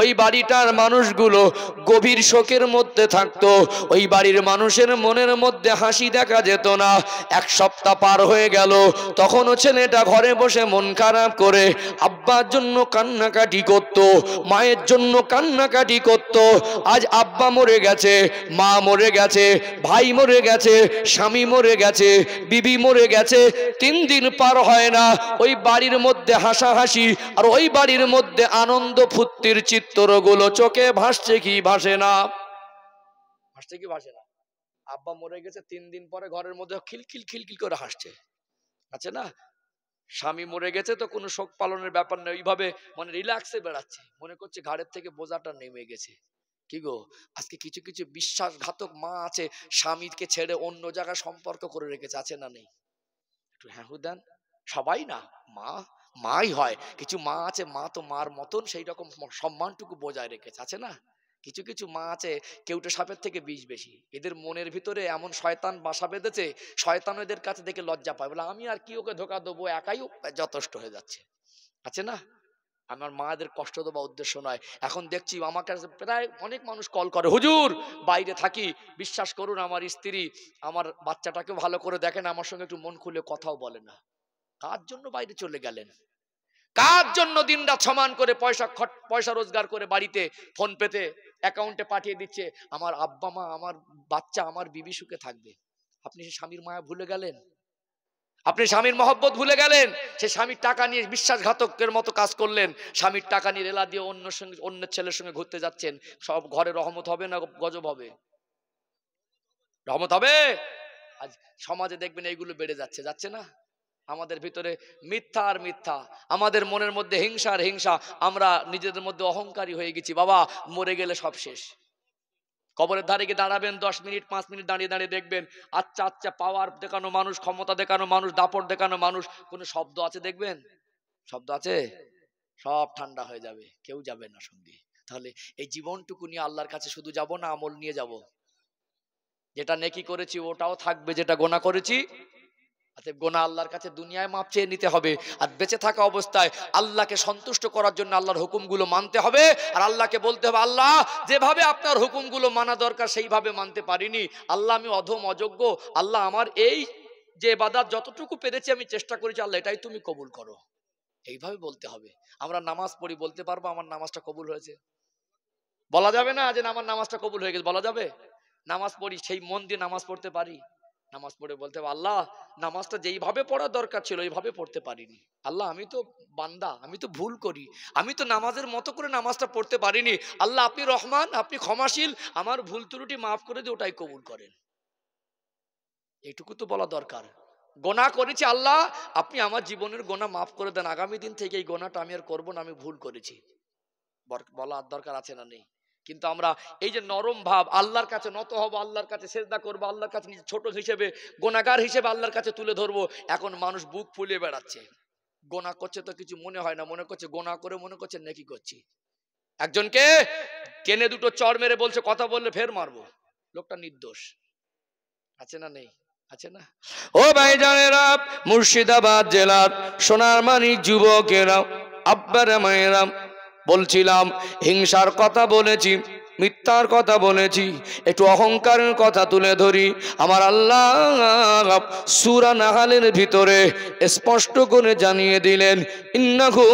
ওই বাড়িটার মানুষগুলো গভীর শোকের মধ্যে থাকতো। ওই বাড়ির মানুষের মনের মধ্যে হাসি দেখা যেত না। 1 সপ্তাহ পার হয়ে গেল, তখনও ছেলেটা ঘরে বসে মন খারাপ করে আব্বার জন্য কান্নাকাটি করত, মায়ের জন্য কান্নাকাটি করত। আজ আব্বা মরে গেছে, মা মরে গেছে, ভাই মরে গেছে, স্বামী মরে গেছে, বিবি মরে গেছে, 3 দিন পার হয় না ওই বাড়ির মধ্যে হাসাহাসি আর ওই বাড়ির মধ্যে আনন্দ ফুর্তির চিত্রগুলো চোখে ভাসছে কি ভাসে না? হাসছে কি ভাসে না? আব্বা মরে গেছে 3 দিন পরে ঘরের মধ্যে খিলখিল খিলখিল করে হাসছে, আছে না? স্বামী মরে গেছে তো কোনো শোক পালনের ব্যাপার নেই, ওইভাবে মানে রিল্যাক্সে বেড়াচ্ছে, মনে করছে ঘাড়ের থেকে বোঝাটা নেমে গেছে। কি গো, আজকে কিছু কিছু বিশ্বাসঘাতক মা আছে, স্বামীকে ছেড়ে অন্য জায়গায় সম্পর্ক করে রেখেছে, আছে না নেই? একটু হ্যাঁ দেন। সবাই না, মা মাই হয়, কিছু মা আছে মা তো মার মতন সেই রকম সম্মানটুকু বজায় রেখেছে, আছে না? কিছু কিছু মা আছে কেউটে সাপের থেকে বিষ বেশি, এদের মনের ভিতরে এমন শয়তান বাসা বেঁধেছে, শয়তান এদের কাছে দেখে লজ্জা পায়, বলে আমি আর কি ওকে ধোকা দেবো, একাই যথেষ্ট হয়ে যাচ্ছে, আছে না? আমার মাদের কষ্ট দেওয়া উদ্দেশ্য নয়। এখন দেখছি আমার কাছে প্রায় অনেক মানুষ কল করে, হুজুর বাইরে থাকি, বিশ্বাস করুন আমার স্ত্রী আমার বাচ্চাটাকে ভালো করে দেখেন, আমার সঙ্গে একটু মন খুলে কথাও বলে না। কার জন্য বাইরে চলে গেলেন? কার জন্য দিনরাত সমান করে পয়সা রোজগার করে বাড়িতে ফোন পেতে অ্যাকাউন্টে পাঠিয়ে দিচ্ছে, আমার আব্বা মা আমার বাচ্চা আমার বিবি সুখে থাকবে? আপনি সে স্বামীর মায়া ভুলে গেলেন, আপনি স্বামীর মহব্বত ভুলে গেলেন, সে স্বামীর টাকা নিয়ে বিশ্বাসঘাতকের মতো কাজ করলেন, স্বামীর টাকা নিয়ে রেলা দিয়ে অন্যের ছেলের সঙ্গে ঘুরতে যাচ্ছেন। সব ঘরে রহমত হবে না গজব হবে? রহমত হবে? আজ সমাজে দেখবেন এইগুলো বেড়ে যাচ্ছে, যাচ্ছে না? আমাদের ভিতরে মিথ্যা আর মিথ্যা, আমাদের মনের মধ্যে হিংসা আর হিংসা, আমরা নিজেদের মধ্যে অহংকারী হয়ে গেছি। বাবা মরে গেলে সব শেষ। কবরের ধারে গিয়ে দাঁড়াবেন 10 মিনিট 5 মিনিট দাঁড়িয়ে দাঁড়িয়ে দেখবেন আচ্ছা আচ্ছা পাওয়ার দেখানো মানুষ, ক্ষমতা দেখানো মানুষ, দাপট দেখানো মানুষ, কোন শব্দ আছে দেখবেন? শব্দ আছে? সব ঠান্ডা হয়ে যাবে, কেউ যাবে না সঙ্গে। তাহলে এই জীবনটুকু নিয়ে আল্লাহর কাছে শুধু যাব না আমল নিয়ে যাব? যেটা নেকি করেছি ওটাও থাকবে, যেটা গোনা করেছি গোনা আল্লাহর কাছে দুনিয়ায় মাপ চেয়ে নিতে হবে, আর বেঁচে থাকা অবস্থায় আল্লাহকে সন্তুষ্ট করার জন্য আল্লাহর হুকুমগুলো মানতে হবে। আর আল্লাহকে বলতে হবে, আল্লাহ যেভাবে আপনার হুকুমগুলো মানা দরকার সেইভাবে মানতে পারিনি, আল্লাহ আমি অধম অযোগ্য, আল্লাহ আমার এই যে ইবাদত যতটুকু পেরেছি আমি চেষ্টা করেছি, আল্লাহ এটাই তুমি কবুল করো। এইভাবে বলতে হবে। আমরা নামাজ পড়ি, বলতে পারবো আমার নামাজটা কবুল হয়েছে? বলা যাবে না যে আমার নামাজটা কবুল হয়ে গেছে, বলা যাবে? নামাজ পড়ি, সেই মন দিয়ে নামাজ পড়তে পারি? নামাজ পড়ে বলতে হবে, আল্লাহ নামাজটা যেইভাবে পড়ার দরকার ছিল ওইভাবে পড়তে পারিনি, আল্লাহ আমি তো বান্দা, আমি তো ভুল করি, আমি তো নামাজের মতো করে নামাজটা পড়তে পারিনি, আল্লাহ আপনি রহমান, আপনি ক্ষমাশীল, আমার ভুল ত্রুটি মাফ করে দিয়ে ওটাই কবুল করেন। এইটুকু তো বলা দরকার। গোনা করেছি, আল্লাহ আপনি আমার জীবনের গোনা মাফ করে দেন, আগামী দিন থেকে এই গোনাটা আমি আর করবো না, আমি ভুল করেছি, বলার দরকার আছে না নেই? কিন্তু আমরা এই যে নরম ভাব, আল্লাহর কাছে নত হব, আল্লাহর কাছে সেজদা করবো, আল্লাহর কাছে নিজে ছোট হিসেবে গোনাগার হিসেবে আল্লাহর কাছে তুলে ধরবো, এখন মানুষ বুক ফুলিয়ে বেড়াচ্ছে। গোনা করছে তো কিছু মনে হয় না, মনে করছে গোনা করে মনে করছে নেকি করছি। একজনকে টেনে দুটো চড় মেরে বলছে কথা বললে ফের মারবো, লোকটা নির্দোষ, আছে না নেই? আছে না? ও ভাইজানেরা, মুর্শিদাবাদ জেলার সোনারমানিক যুবকেরা, আব্বারা মায়েরা, বলছিলাম হিংসার কথা বলেছি, মিথ্যার কথা বলেছি, একটু অহংকারের কথা তুলে ধরি। আমার আল্লাহ সূরা নাহালের ভিতরে স্পষ্ট করে জানিয়ে দিলেন, ইন্নাহু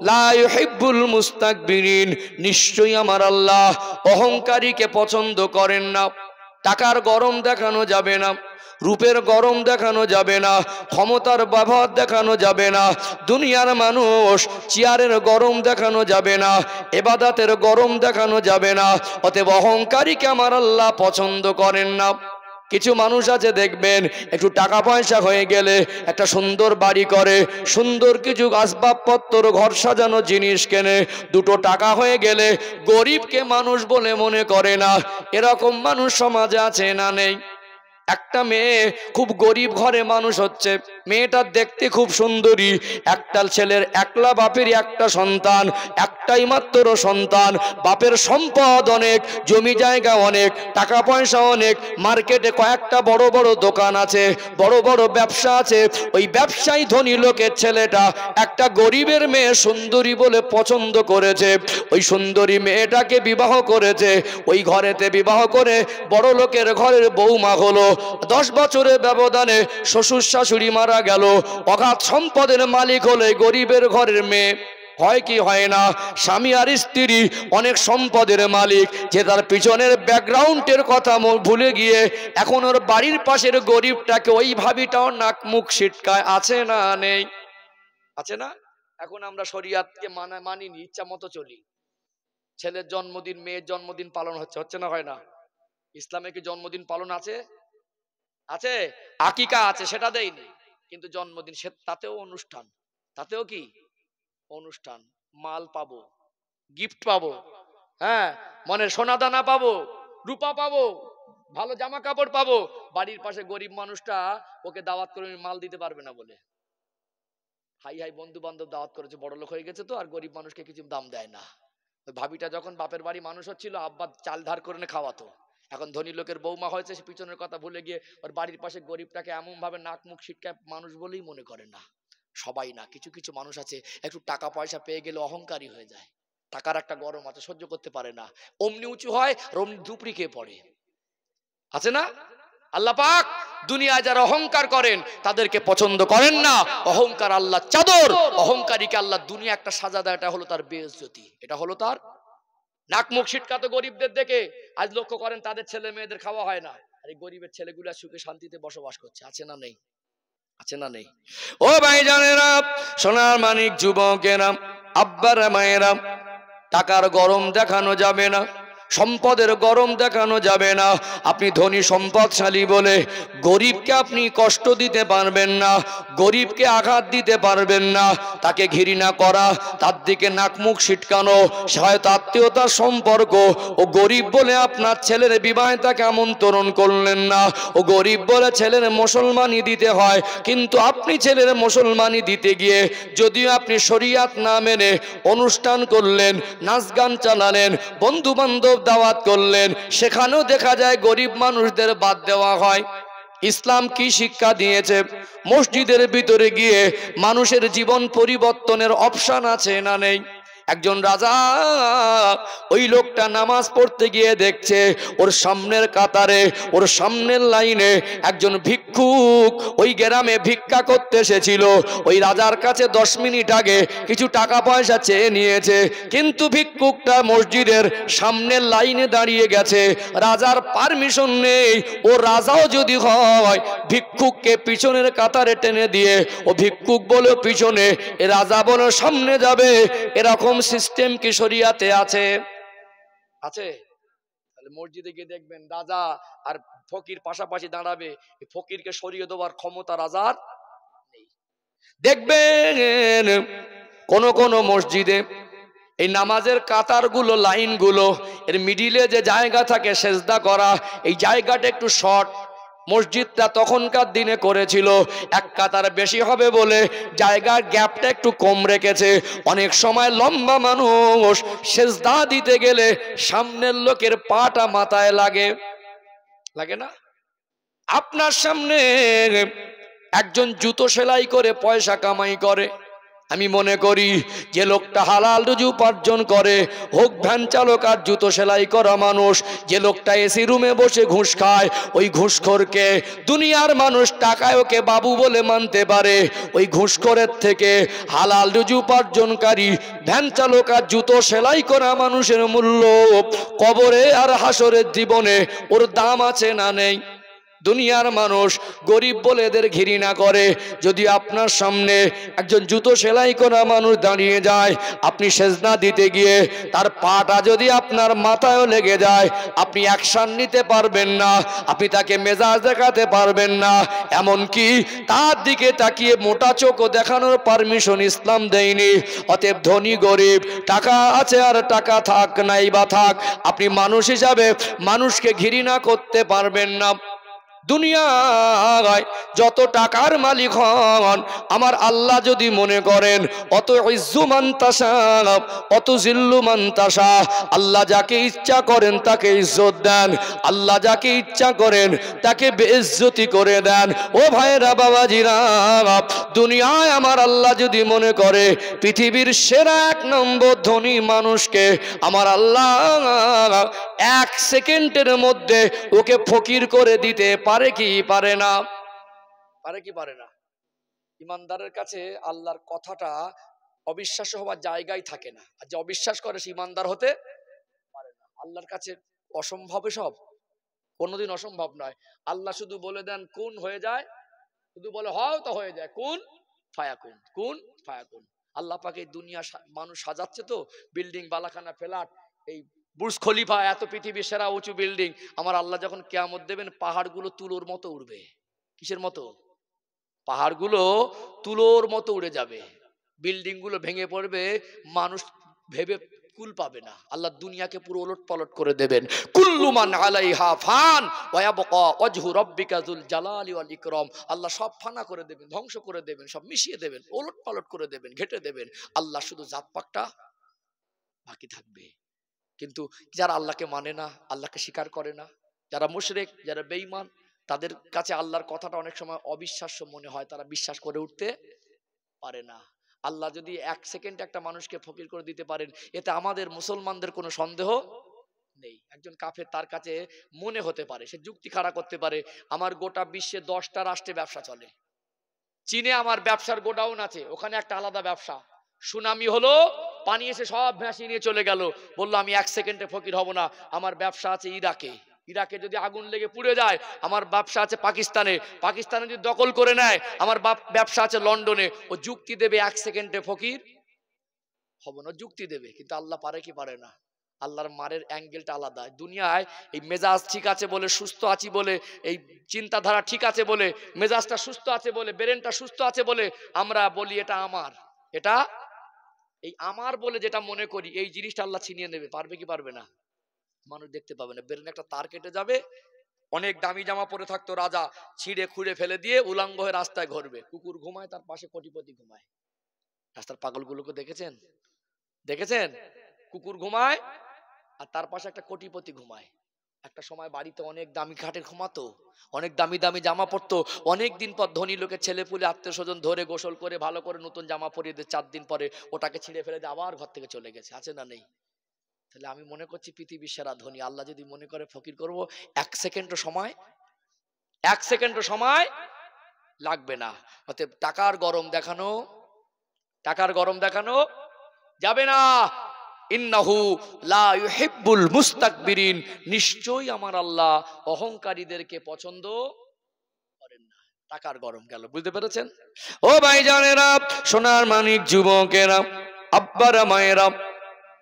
লা ইউহিব্বুল মুস্তাকবিরিন, নিশ্চয়ই আমার আল্লাহ অহংকারীকে পছন্দ করেন না। টাকার গরম দেখানো যাবে না, রূপের গরম দেখানো যাবে না, ক্ষমতার ব্যবহার দেখানো যাবে না, দুনিয়ার মানুষ চেয়ারের গরম দেখানো যাবে না, ইবাদতের গরম দেখানো যাবে না। অতএব অহংকারীকে আমার আল্লাহ পছন্দ করেন না। কিছু মানুষ আছে দেখবেন একটু টাকা পয়সা হয়ে গেলে একটা সুন্দর বাড়ি করে, সুন্দর কিছু আসবাবপত্র ঘর সাজানো জিনিস কেনে, দুটো টাকা হয়ে গেলে গরিবকে মানুষ বলে মনে করে না। এরকম মানুষ সমাজে আছে না নেই? একটা মেয়ে খুব গরিব ঘরে মানুষ হচ্ছে, মেয়েটা দেখতে খুব সুন্দরী, একটা ছেলের একলা বাপের একটা সন্তান, একটাই মাত্র সন্তান, বাপের সম্পদ অনেক, জমি জায়গা অনেক, টাকা পয়সা অনেক, মার্কেটে কয়েকটা বড় বড় দোকান আছে, বড় বড় ব্যবসা আছে। ওই ব্যবসায়ী ধনী লোকের ছেলেটা একটা গরিবের মেয়ে সুন্দরী বলে পছন্দ করেছে, ওই সুন্দরী মেয়েটাকে বিবাহ করেছে, ওই ঘরেতে বিবাহ করে বড় লোকের ঘরের বৌমা হলো। 10 বছরের ব্যবধানে শ্বশুর শাশুড়ি মারা গেল, অগাধ সম্পদের মালিক হলে গরিবের ঘরের মেয়ে হয় কি হয় না? স্বামী আর স্ত্রী অনেক সম্পদের মালিক, যে তার পিছনের ব্যাকগ্রাউন্ডের কথা ভুলে গিয়ে এখন ওর বাড়ির পাশের গরিবটাকে ওই ভাবিটাও নাক মুখ ছিটকায়। আছে না নেই? আছে না? এখন আমরা শরিয়াতকে মানিনি, ইচ্ছা মতো চলি। ছেলের জন্মদিন, মেয়ের জন্মদিন পালন হচ্ছে না হয় না? ইসলামে কি জন্মদিন পালন আছে? আছে। আকিকা আছে, সেটা দেয়নি, কিন্তু জন্মদিন তাতেও অনুষ্ঠান, তাতেও কি অনুষ্ঠান। মাল পাবো, গিফট পাবো, হ্যাঁ, মনের সোনা দানা পাবো, রূপা পাবো, ভালো জামা কাপড় পাবো। বাড়ির পাশে গরিব মানুষটা ওকে দাওয়াত করে মাল দিতে পারবে না বলে, হাই হাই বন্ধু বান্ধব দাওয়াত করেছে, বড় লোক হয়ে গেছে তো আর গরিব মানুষকে কিছু দাম দেয় না। ভাবিটা যখন বাপের বাড়ি মানুষ হচ্ছিল, আব্বা চাল ধার করে খাওয়াতো। এখন ধনী লোকের বৌমা হয়েছে, সে পিছনের কথা ভুলে গিয়ে ওর বাড়ির পাশে গরিবটাকে এমন ভাবে নাক মুখ ছিটকায় মানুষ বলেই মনে করে না। সবাই না, কিছু কিছু মানুষ আছে একটু টাকা পয়সা পেয়ে গেলে অহংকারী হয়ে যায়। টাকার একটা গরম আছে, সহ্য করতে পারে না, অমনি উঁচু হয়, অমনি দুপড়ি খেয়ে পড়ে। আছে না? আল্লাহ পাক দুনিয়ায় যারা অহংকার করেন তাদেরকে পছন্দ করেন না। অহংকার আল্লাহ চাদর, অহংকারীকে আল্লাহ দুনিয়া একটা সাজা দেয়, এটা হলো তার বেইজ্জতি, এটা হলো তার নাক মুখ ছিটকাতো গরিবদের দেখে। আজ লক্ষ্য করেন তাদের ছেলে মেয়েদের খাওয়া হয় না, আর এই গরিবের ছেলেগুলা সুখে শান্তিতে বসবাস করছে। আছে না নেই? আছে না নেই? ও ভাই জানেরা, সোনার মানিক যুবকেরা, আব্বারা মায়েরা, টাকার গরম দেখানো যাবে না, সম্পদের গরম দেখানো যাবে না। আপনি ধনী সম্পদশালী বলে গরিবকে আপনি কষ্ট দিতে পারবেন না, গরিবকে আঘাত দিতে পারবেন না। তাকে ঘৃণা করা, তার দিকে নাক মুখ ছিটকানো, হয়তো আত্মীয়তার সম্পর্ক। ও গরিব বলে আপনার ছেলের বিবাহে তাকে আমন্ত্রণ করলেন না, ও গরিব বলে ছেলের মুসলমানি দিতে হয়, কিন্তু আপনি ছেলের মুসলমানি দিতে গিয়ে যদিও আপনি শরিয়াত না মেনে অনুষ্ঠান করলেন, নাচ গান চালালেন, বন্ধু বান্ধব দাওয়াত করলেন, সেখানেও দেখা যায় গরিব মানুষদের বাদ দেওয়া হয়। ইসলাম কি শিক্ষা দিয়েছে? মসজিদের ভিতরে গিয়ে মানুষের জীবন পরিবর্তনের অপশন আছে না নেই? একজন রাজা, ওই লোকটা নামাজ পড়তে গিয়ে দেখছে ওর সামনের কাতারে, ওর সামনের লাইনে একজন ভিক্ষুক ওই গ্রামে ভিক্ষা করতে এসেছিল। ওই রাজার কাছে 10 মিনিট আগে কিছু টাকা পয়সা চেয়ে নিয়েছে, কিন্তু ভিক্ষুকটা মসজিদের সামনের লাইনে দাঁড়িয়ে গেছে, রাজার পারমিশন নেই। ও রাজাও যদি হয়, ভিক্ষুককে পিছনের কাতারে টেনে দিয়ে ও ভিক্ষুক বলে পিছনে, এ রাজা বলে সামনে যাবে, এরকম সিস্টেম কি শরিয়াতে আছে? আছে? তাহলে মসজিদে গিয়ে দেখবেন রাজা আর ফকির পাশাপাশি দাঁড়াবে, ফকিরকে সরিয়ে দেওয়ার ক্ষমতা রাজার নেই। দেখবেন কোন কোন মসজিদে এই নামাজের কাতারগুলো, লাইনগুলো, এর মিডিলে যে জায়গা থাকে সেজদা করা, এই জায়গাটা একটু শর্ট। মসজিদটা তখনকার দিনে করেছিল এক কাতার বেশি হবে বলে জায়গার গ্যাপটা একটু কম রেখেছে। অনেক সময় লম্বা মানুষ সেজদা দিতে গেলে সামনের লোকের পাটা মাথায় লাগে, লাগে না? আপনার সামনে একজন জুতো সেলাই করে পয়সা কামাই করে, আমি মনে করি যে লোকটা হালাল রুজি উপার্জন করে, হোক ভ্যান চালক আর জুতো সেলাই করা মানুষ, যে লোকটা এসি রুমে বসে ঘুষ খায়, ওই ঘুষখোরকে দুনিয়ার মানুষ টাকায় ওকে বাবু বলে মানতে পারে। ওই ঘুষখোরের থেকে হালাল রুজি উপার্জনকারী ভ্যান চালক আর জুতো সেলাই করা মানুষের মূল্য কবরে আর হাসরের জীবনে ওর দাম আছে না নেই? দুনিয়ার মানুষ গরিব বলে এদের ঘৃণা করে। যদি আপনার সামনে একজন জুতো সেলাই করা মানুষ দাঁড়িয়ে যায়, আপনি সেজদা দিতে গিয়ে তার পাটা যদি আপনার মাথায়ও লেগে যায়, আপনি অ্যাকশন নিতে পারবেন না, আপনি তাকে মেজাজ দেখাতে পারবেন না, এমনকি তার দিকে তাকিয়ে মোটা চোখও দেখানোর পারমিশন ইসলাম দেয়নি। অতএব ধনী গরিব, টাকা আছে আর টাকা থাক নাই বা থাক, আপনি মানুষ হিসাবে মানুষকে ঘৃণা করতে পারবেন না। দুনিয়ায় যত টাকার মালিক হন, আমার আল্লাহ যদি মনে করেন অত ইজ্জু মান তাশা অত জিল্লু মান তাশা, আল্লাহ যাকে ইচ্ছা করেন তাকে ইজ্জত দেন, আল্লাহ যাকে ইচ্ছা করেন তাকে বেইজ্জতি করে দেন। ও ভাইরা বাবাজিরা, দুনিয়ায় আমার আল্লাহ যদি মনে করে পৃথিবীর সেরা 1 নম্বর ধনী মানুষকে আমার আল্লাহ 1 সেকেন্ডের মধ্যে ওকে ফকির করে দিতে পারে পারে কি পারে না? পারে কি পারে না? ইমানদারের কাছে আল্লাহর কথাটা অবিশ্বাস্য হওয়ার জায়গায় থাকে না, আর যে অবিশ্বাস করে সে ইমানদার হতে পারে না। আল্লাহর কাছে অসম্ভব সব, কোনোদিন অসম্ভব নয়। আল্লাহ শুধু বলে দেন কোন হয়ে যায়, শুধু বলে হও তো হয়ে যায়, কোন ফায়াকুন, কোন ফায়াকুন। আল্লাহ পাকে দুনিয়া মানুষ সাজাচ্ছে তো, বিল্ডিং, বালাখানা, ফ্ল্যাট, এই বুর্জ খলিফা, এত পৃথিবীর সেরা উঁচু বিল্ডিং। আমার আল্লাহ যখন কিয়ামত দেবেন, পাহাড়গুলো তুলোর মতো উড়বে। কিসের মতো? পাহাড়গুলো তুলোর মতো উড়ে যাবে, বিল্ডিং গুলো ভেঙে পড়বে, মানুষ ভেবে কুল পাবে না। আল্লাহ দুনিয়াকে পুরো ওলট পালট করে দেবেন। কুল্লু মান আলাইহা ফান ওয়া ইয়াবকা ওয়াজহু রাব্বিকা যুল জালালি ওয়াল ইকরাম। আল্লাহ সব ফানা করে দেবেন, ধ্বংস করে দেবেন, সব মিশিয়ে দেবেন, ওলট পালট করে দেবেন, ঘেটে দেবেন। আল্লাহ শুধু জাত পাকটা বাকি থাকবে। কিন্তু যারা আল্লাহকে মানে না, আল্লাহকে স্বীকার করে না, যারা মুশরিক, যারা বেঈমান, তাদের কাছে আল্লাহর কথাটা অনেক সময় অবিশ্বাস্য মনে হয়, তারা বিশ্বাস করে উঠতে পারে না। আল্লাহ যদি এক সেকেন্ডে একটা মানুষকে ফকির করে দিতে পারেন, এতে আমাদের মুসলমানদের কোনো সন্দেহ নেই। একজন কাফের, তার কাছে মনে হতে পারে, সে যুক্তি খাড়া করতে পারে, আমার গোটা বিশ্বে 10টা রাষ্ট্রে ব্যবসা চলে, চীনে আমার ব্যবসার গোডাউন আছে, ওখানে একটা আলাদা ব্যবসা, সুনামি হলো, পানি এসে সব ভাসিয়ে নিয়ে চলে গেল, বললো আমি এক সেকেন্ডে ফকির হব না, আমার ব্যবসা আছে ইরাকে, ইরাকে যদি আগুন লেগে পুড়ে যায়, আমার ব্যবসা আছে পাকিস্তানে, পাকিস্তানে যদি দখল করে নেয়, আমার ব্যবসা আছে লন্ডনে। ও যুক্তি দেবে এক সেকেন্ডে ফকির হব না, যুক্তি দেবে। কিন্তু আল্লাহ পারে কি পারে না? আল্লাহর মারের অ্যাঙ্গেলটা আলাদা। দুনিয়ায় এই মেজাজ ঠিক আছে বলে, সুস্থ আছি বলে, এই চিন্তাধারা ঠিক আছে বলে, মেজাজটা সুস্থ আছে বলে, ব্রেনটা সুস্থ আছে বলে আমরা বলি এটা আমার, এটা এই আমার বলে যেটা মনে করি, এই জিনিসটা আল্লাহ ছিনিয়ে নেবে। পারবে কি পারবে না? মানুষ দেখতে পাবে না, ব্রেনে একটা তার কেটে যাবে। অনেক দামি জামা পরে থাকতো রাজা, ছিঁড়ে খুঁড়ে ফেলে দিয়ে উলাঙ্গ হয়ে রাস্তায় ঘুরবে। কুকুর ঘুমায়, তার পাশে কোটিপতি ঘুমায়। রাস্তার পাগলগুলোকে দেখেছেন? দেখেছেন? কুকুর ঘুমায় আর তার পাশে একটা কোটিপতি ঘুমায়। একটা সময় বাড়িতে অনেক দামি খাটে ঘুমাতো, অনেক দামি দামি জামা পরতো। অনেক দিন পর ধনী লোকের ছেলে পুলে আত্মীয় স্বজন ধরে গোসল করে ভালো করে নতুন জামা পরিয়ে দিয়ে 4 দিন পরে ওটাকে ছিঁড়ে ফেলে দিয়ে আবার ঘর থেকে চলে গেছে। আছে না নেই? তাহলে আমি মনে করছি পৃথিবীর সেরা ধনী। আল্লাহ যদি মনে করে ফকির করব, এক সেকেন্ডও সময় লাগবে না। অতএব টাকার গরম দেখানো যাবে না। ইন্নাহু লা ইউহিব্বুল মুস্তাকবিরিন, নিশ্চয়ই আমার আল্লাহ অহংকারীদেরকে পছন্দ করেন না। টাকার গরম গেল, বুঝতে পেরেছেন? ও ভাইজানেরা, সোনার মানিক যুবকেরা, আব্বারা, মায়েরা,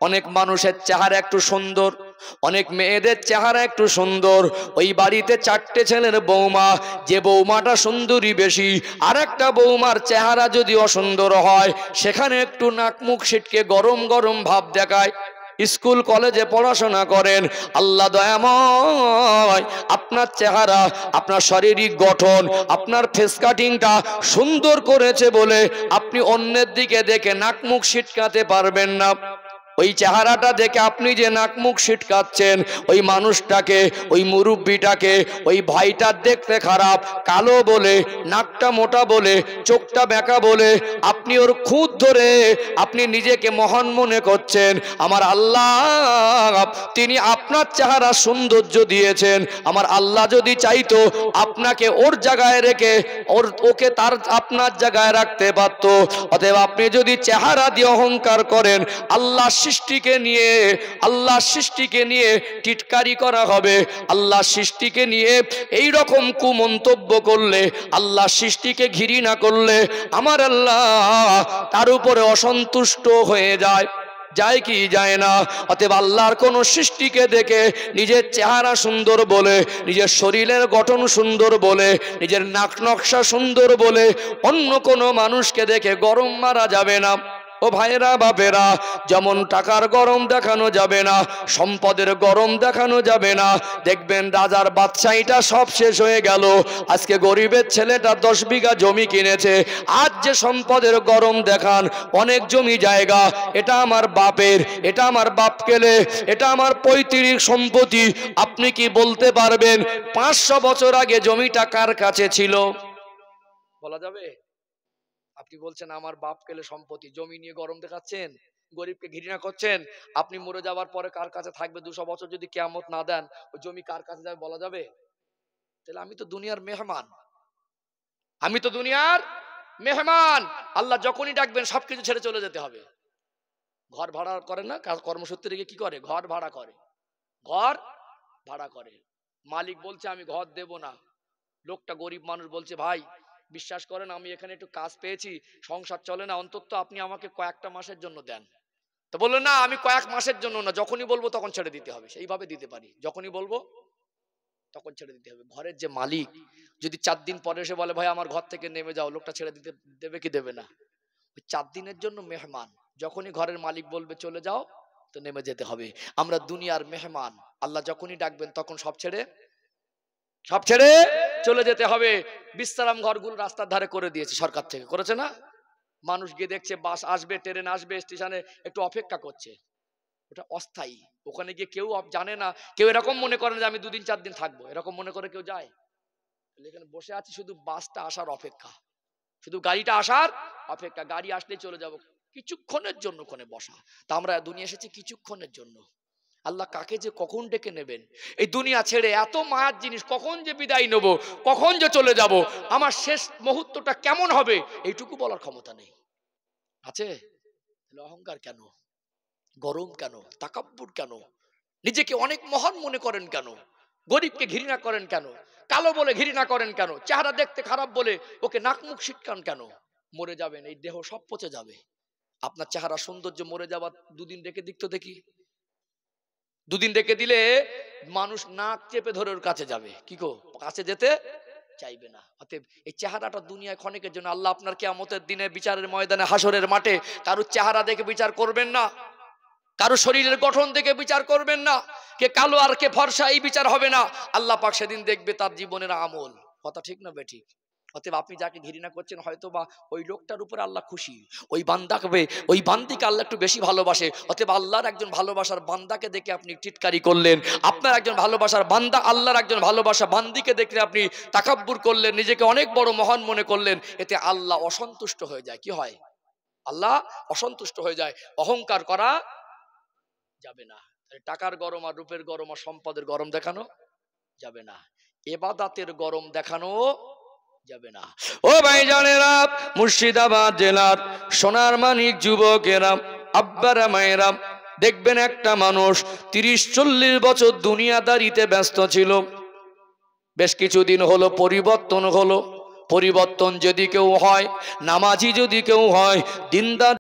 অনেক মানুষের চেহারা একটু সুন্দর, অনেক মেয়েদের চেহারা একটু সুন্দর। ওই বাড়িতে 4টে ছেলের বৌমা, যে বৌমাটা সুন্দরী বেশি, আর একটা বৌমার চেহারা যদি অসুন্দর হয়, সেখানে একটু নাক মুখ সিটকে গরম গরম ভাব দেখায়। স্কুল কলেজে পড়াশোনা করেন, আল্লাহ দয়াময় আপনার চেহারা, আপনার শারীরিক গঠন, আপনার ফেস কাটিংটা সুন্দর করেছে বলে আপনি অন্যের দিকে দেখে নাক মুখ সিটকাতে পারবেন না। ওই চেহারাটা দেখে আপনি যে নাক মুখ সিটকাচ্ছেন, ওই মানুষটাকে, ওই মুরব্বিটাকে, ওই ভাইটার দেখতে খারাপ, কালো বলে, নাকটা মোটা বলে, চোখটা বেঁকা বলে আপনি ওর খুঁত ধরে আপনি নিজেকে মহান মনে করছেন। আমার আল্লাহ তিনি আপনার চেহারা সৌন্দর্য দিয়েছেন। আমার আল্লাহ যদি চাইতো আপনাকে ওর জায়গায় রেখে ওকে তার আপনার জায়গায় রাখতে পারত। অতএব আপনি যদি চেহারা দিয়ে অহংকার করেন, আল্লাহ সৃষ্টিকে নিয়ে টিটকারি করা হবে। আল্লাহ সৃষ্টিকে নিয়ে এই রকম কুমন্তব্য করলে, আল্লাহ সৃষ্টিকে ঘৃণা করলে, আমার আল্লাহ তার উপরে অসন্তুষ্ট হয়ে যায় কি যায় না? অতএব আল্লাহর কোন সৃষ্টিকে দেখে নিজের চেহারা সুন্দর বলে, নিজের শরীরের গঠন সুন্দর বলে, নিজের নাক নকশা সুন্দর বলে অন্য কোন মানুষকে দেখে গরম মারা যাবে না। ও ভাইরা, বাপেরা, যেমন টাকার গরম দেখানো যাবে না, সম্পদের গরম দেখানো যাবে না। দেখবেন রাজার বাদশাহীটা সব শেষ হয়ে গেল, আজকে গরিবের ছেলেটা 10 বিঘা জমি কিনেছে, আজ যে সম্পদের গরম দেখান, অনেক জমি জায়গা, এটা আমার বাপের, এটা আমার বাপ কেলে, এটা আমার পৈতৃক সম্পত্তি। আপনি কি বলতে পারবেন 500 বছর আগে জমিটা কার কাছে ছিল? বলা যাবে? আপনি বলছেন আমার বাপ কেলে সম্পত্তি, জমি নিয়ে গরম দেখাচ্ছেন, গরিবকে ঘৃণা করছেন। আপনি মরে যাওয়ার পরে কার কাছে থাকবে 200 বছর যদি কিয়ামত না দেন, ওই জমি কার কাছে যাবে বলা যাবে? তাহলে আমি তো দুনিয়ার মেহমান, আমি তো দুনিয়ার মেহমান। আল্লাহ যখনই ডাকবেন সবকিছু ছেড়ে চলে যেতে হবে। ঘর ভাড়া করে না, কর্মসূত্রে গিয়ে কি করে? ঘর ভাড়া করে, ঘর ভাড়া করে। মালিক বলছে আমি ঘর দেব না, লোকটা গরিব মানুষ বলছে ভাই বিশ্বাস করেন আমি এখানে একটু কাজ পেয়েছি, সংসার চলে না, অন্তত আপনি আমাকে কয়েকটা মাসের জন্য দেন। তো বললো না আমি কয়েক মাসের জন্য না, যখনই বলবো তখন ছেড়ে দিতে হবে। সেইভাবে দিতে পারি, যখনই বলবো তখন ছেড়ে দিতে হবে। ঘরের যে মালিক যদি 4 দিন পরে এসে বলে ভাই আমার ঘর থেকে নেমে যাও, লোকটা ছেড়ে দিতে দেবে কি দেবে না? 4 দিনের জন্য মেহমান, যখনই ঘরের মালিক বলবে চলে যাও তো নেমে যেতে হবে। আমরা দুনিয়ার মেহমান, আল্লাহ যখনই ডাকবেন তখন সব ছেড়ে চলে যেতে হবে। বিশ্রাম ঘরগুলো রাস্তার ধারে করে দিয়েছে সরকার থেকে, করেছে না? মানুষ গিয়ে দেখছে বাস আসবে, ট্রেন আসবে, স্টেশনে একটু অপেক্ষা করছে। ওটা অস্থায়ী, ওখানে গিয়ে কেউ জানে না, কেউ এরকম মনে করে যে আমি 2 দিন 4 দিন থাকবো, এরকম মনে করে কেউ যায়? এখানে বসে আছি শুধু বাসটা আসার অপেক্ষা, শুধু গাড়িটা আসার অপেক্ষা, গাড়ি আসলেই চলে যাব। কিছুক্ষণের জন্য ওখানে বসা। তা আমরা দুনিয়া এসেছি কিছুক্ষণের জন্য। আল্লাহ কাকে যে কখন ডেকে নেবেন, এই দুনিয়া ছেড়ে এত মায়ার জিনিস, কখন যে বিদায় নেব, কখন যে চলে যাব, আমার শেষ মুহূর্তটা কেমন হবে এইটুকু বলার ক্ষমতা নেই। আছে? তাহলে অহংকার কেন? গরম কেন? তাকাব্বুর কেন? নিজেকে অনেক মহান মনে করেন কেন? গরিবকে ঘৃণা করেন কেন? কালো বলে ঘৃণা করেন কেন? চেহারা দেখতে খারাপ বলে ওকে নাক মুখ শিটকান কেন? মরে যাবেন, এই দেহ সব পচে যাবে। আপনার চেহারা সৌন্দর্য মরে যাবার 2 দিন রেখে দিক তো দেখি। 2 দিন রেখে দিলে মানুষ নাক চেপে ধরে ওর কাছে যাবে, কি গো কাছে যেতে চাইবে না। অতএব এই চেহারাটা দুনিয়ায় ক্ষণিকের জন্য। আল্লাহ আপনার কিয়ামতের দিনে বিচারের ময়দানে হাসরের মাঠে কারোর চেহারা দেখে বিচার করবেন না, কারো শরীরের গঠন দেখে বিচার করবেন না, কে কালো আর কে ফর্সা এই বিচার হবে না। আল্লাহ পাক সেদিন দেখবে তার জীবনের আমল। কথা ঠিক না বেঠিক? অতএব আপনি যাকে ঘৃণা করছেন হয়তো বা ওই লোকটার উপরে আল্লাহ খুশি, ওই বান্দাকে, ওই বান্দিকে আল্লাহ একটু বেশি ভালোবাসে। অতএব আল্লাহর একজন ভালোবাসার বান্দাকে দেখে আপনি টিটকারি করলেন, আপনার একজন ভালোবাসার বান্দা আল্লাহর একজন ভালোবাসা বান্দিকে দেখে আপনি তাকাব্বুর করলেন, নিজেকে অনেক বড় মহান মনে করলেন, এতে আল্লাহ অসন্তুষ্ট হয়ে যায়। কি হয়? আল্লাহ অসন্তুষ্ট হয়ে যায়। অহংকার করা যাবে না। টাকার গরম আর রূপের গরম আর সম্পদের গরম দেখানো যাবে না, ইবাদতের গরম দেখানো যাবে না। ও ভাইজানেরা, মুর্শিদাবাদ জেলার সোনার মানিক যুবকেরা, আব্বারা মায়েরা, দেখবেন একটা মানুষ 30-40 বছর দুনিয়াদারিতে ব্যস্ত ছিল, বেশ কিছুদিন হলো পরিবর্তন হলো। পরিবর্তন যদি কেউ হয়, নামাজি যদি কেউ হয়, দিনদার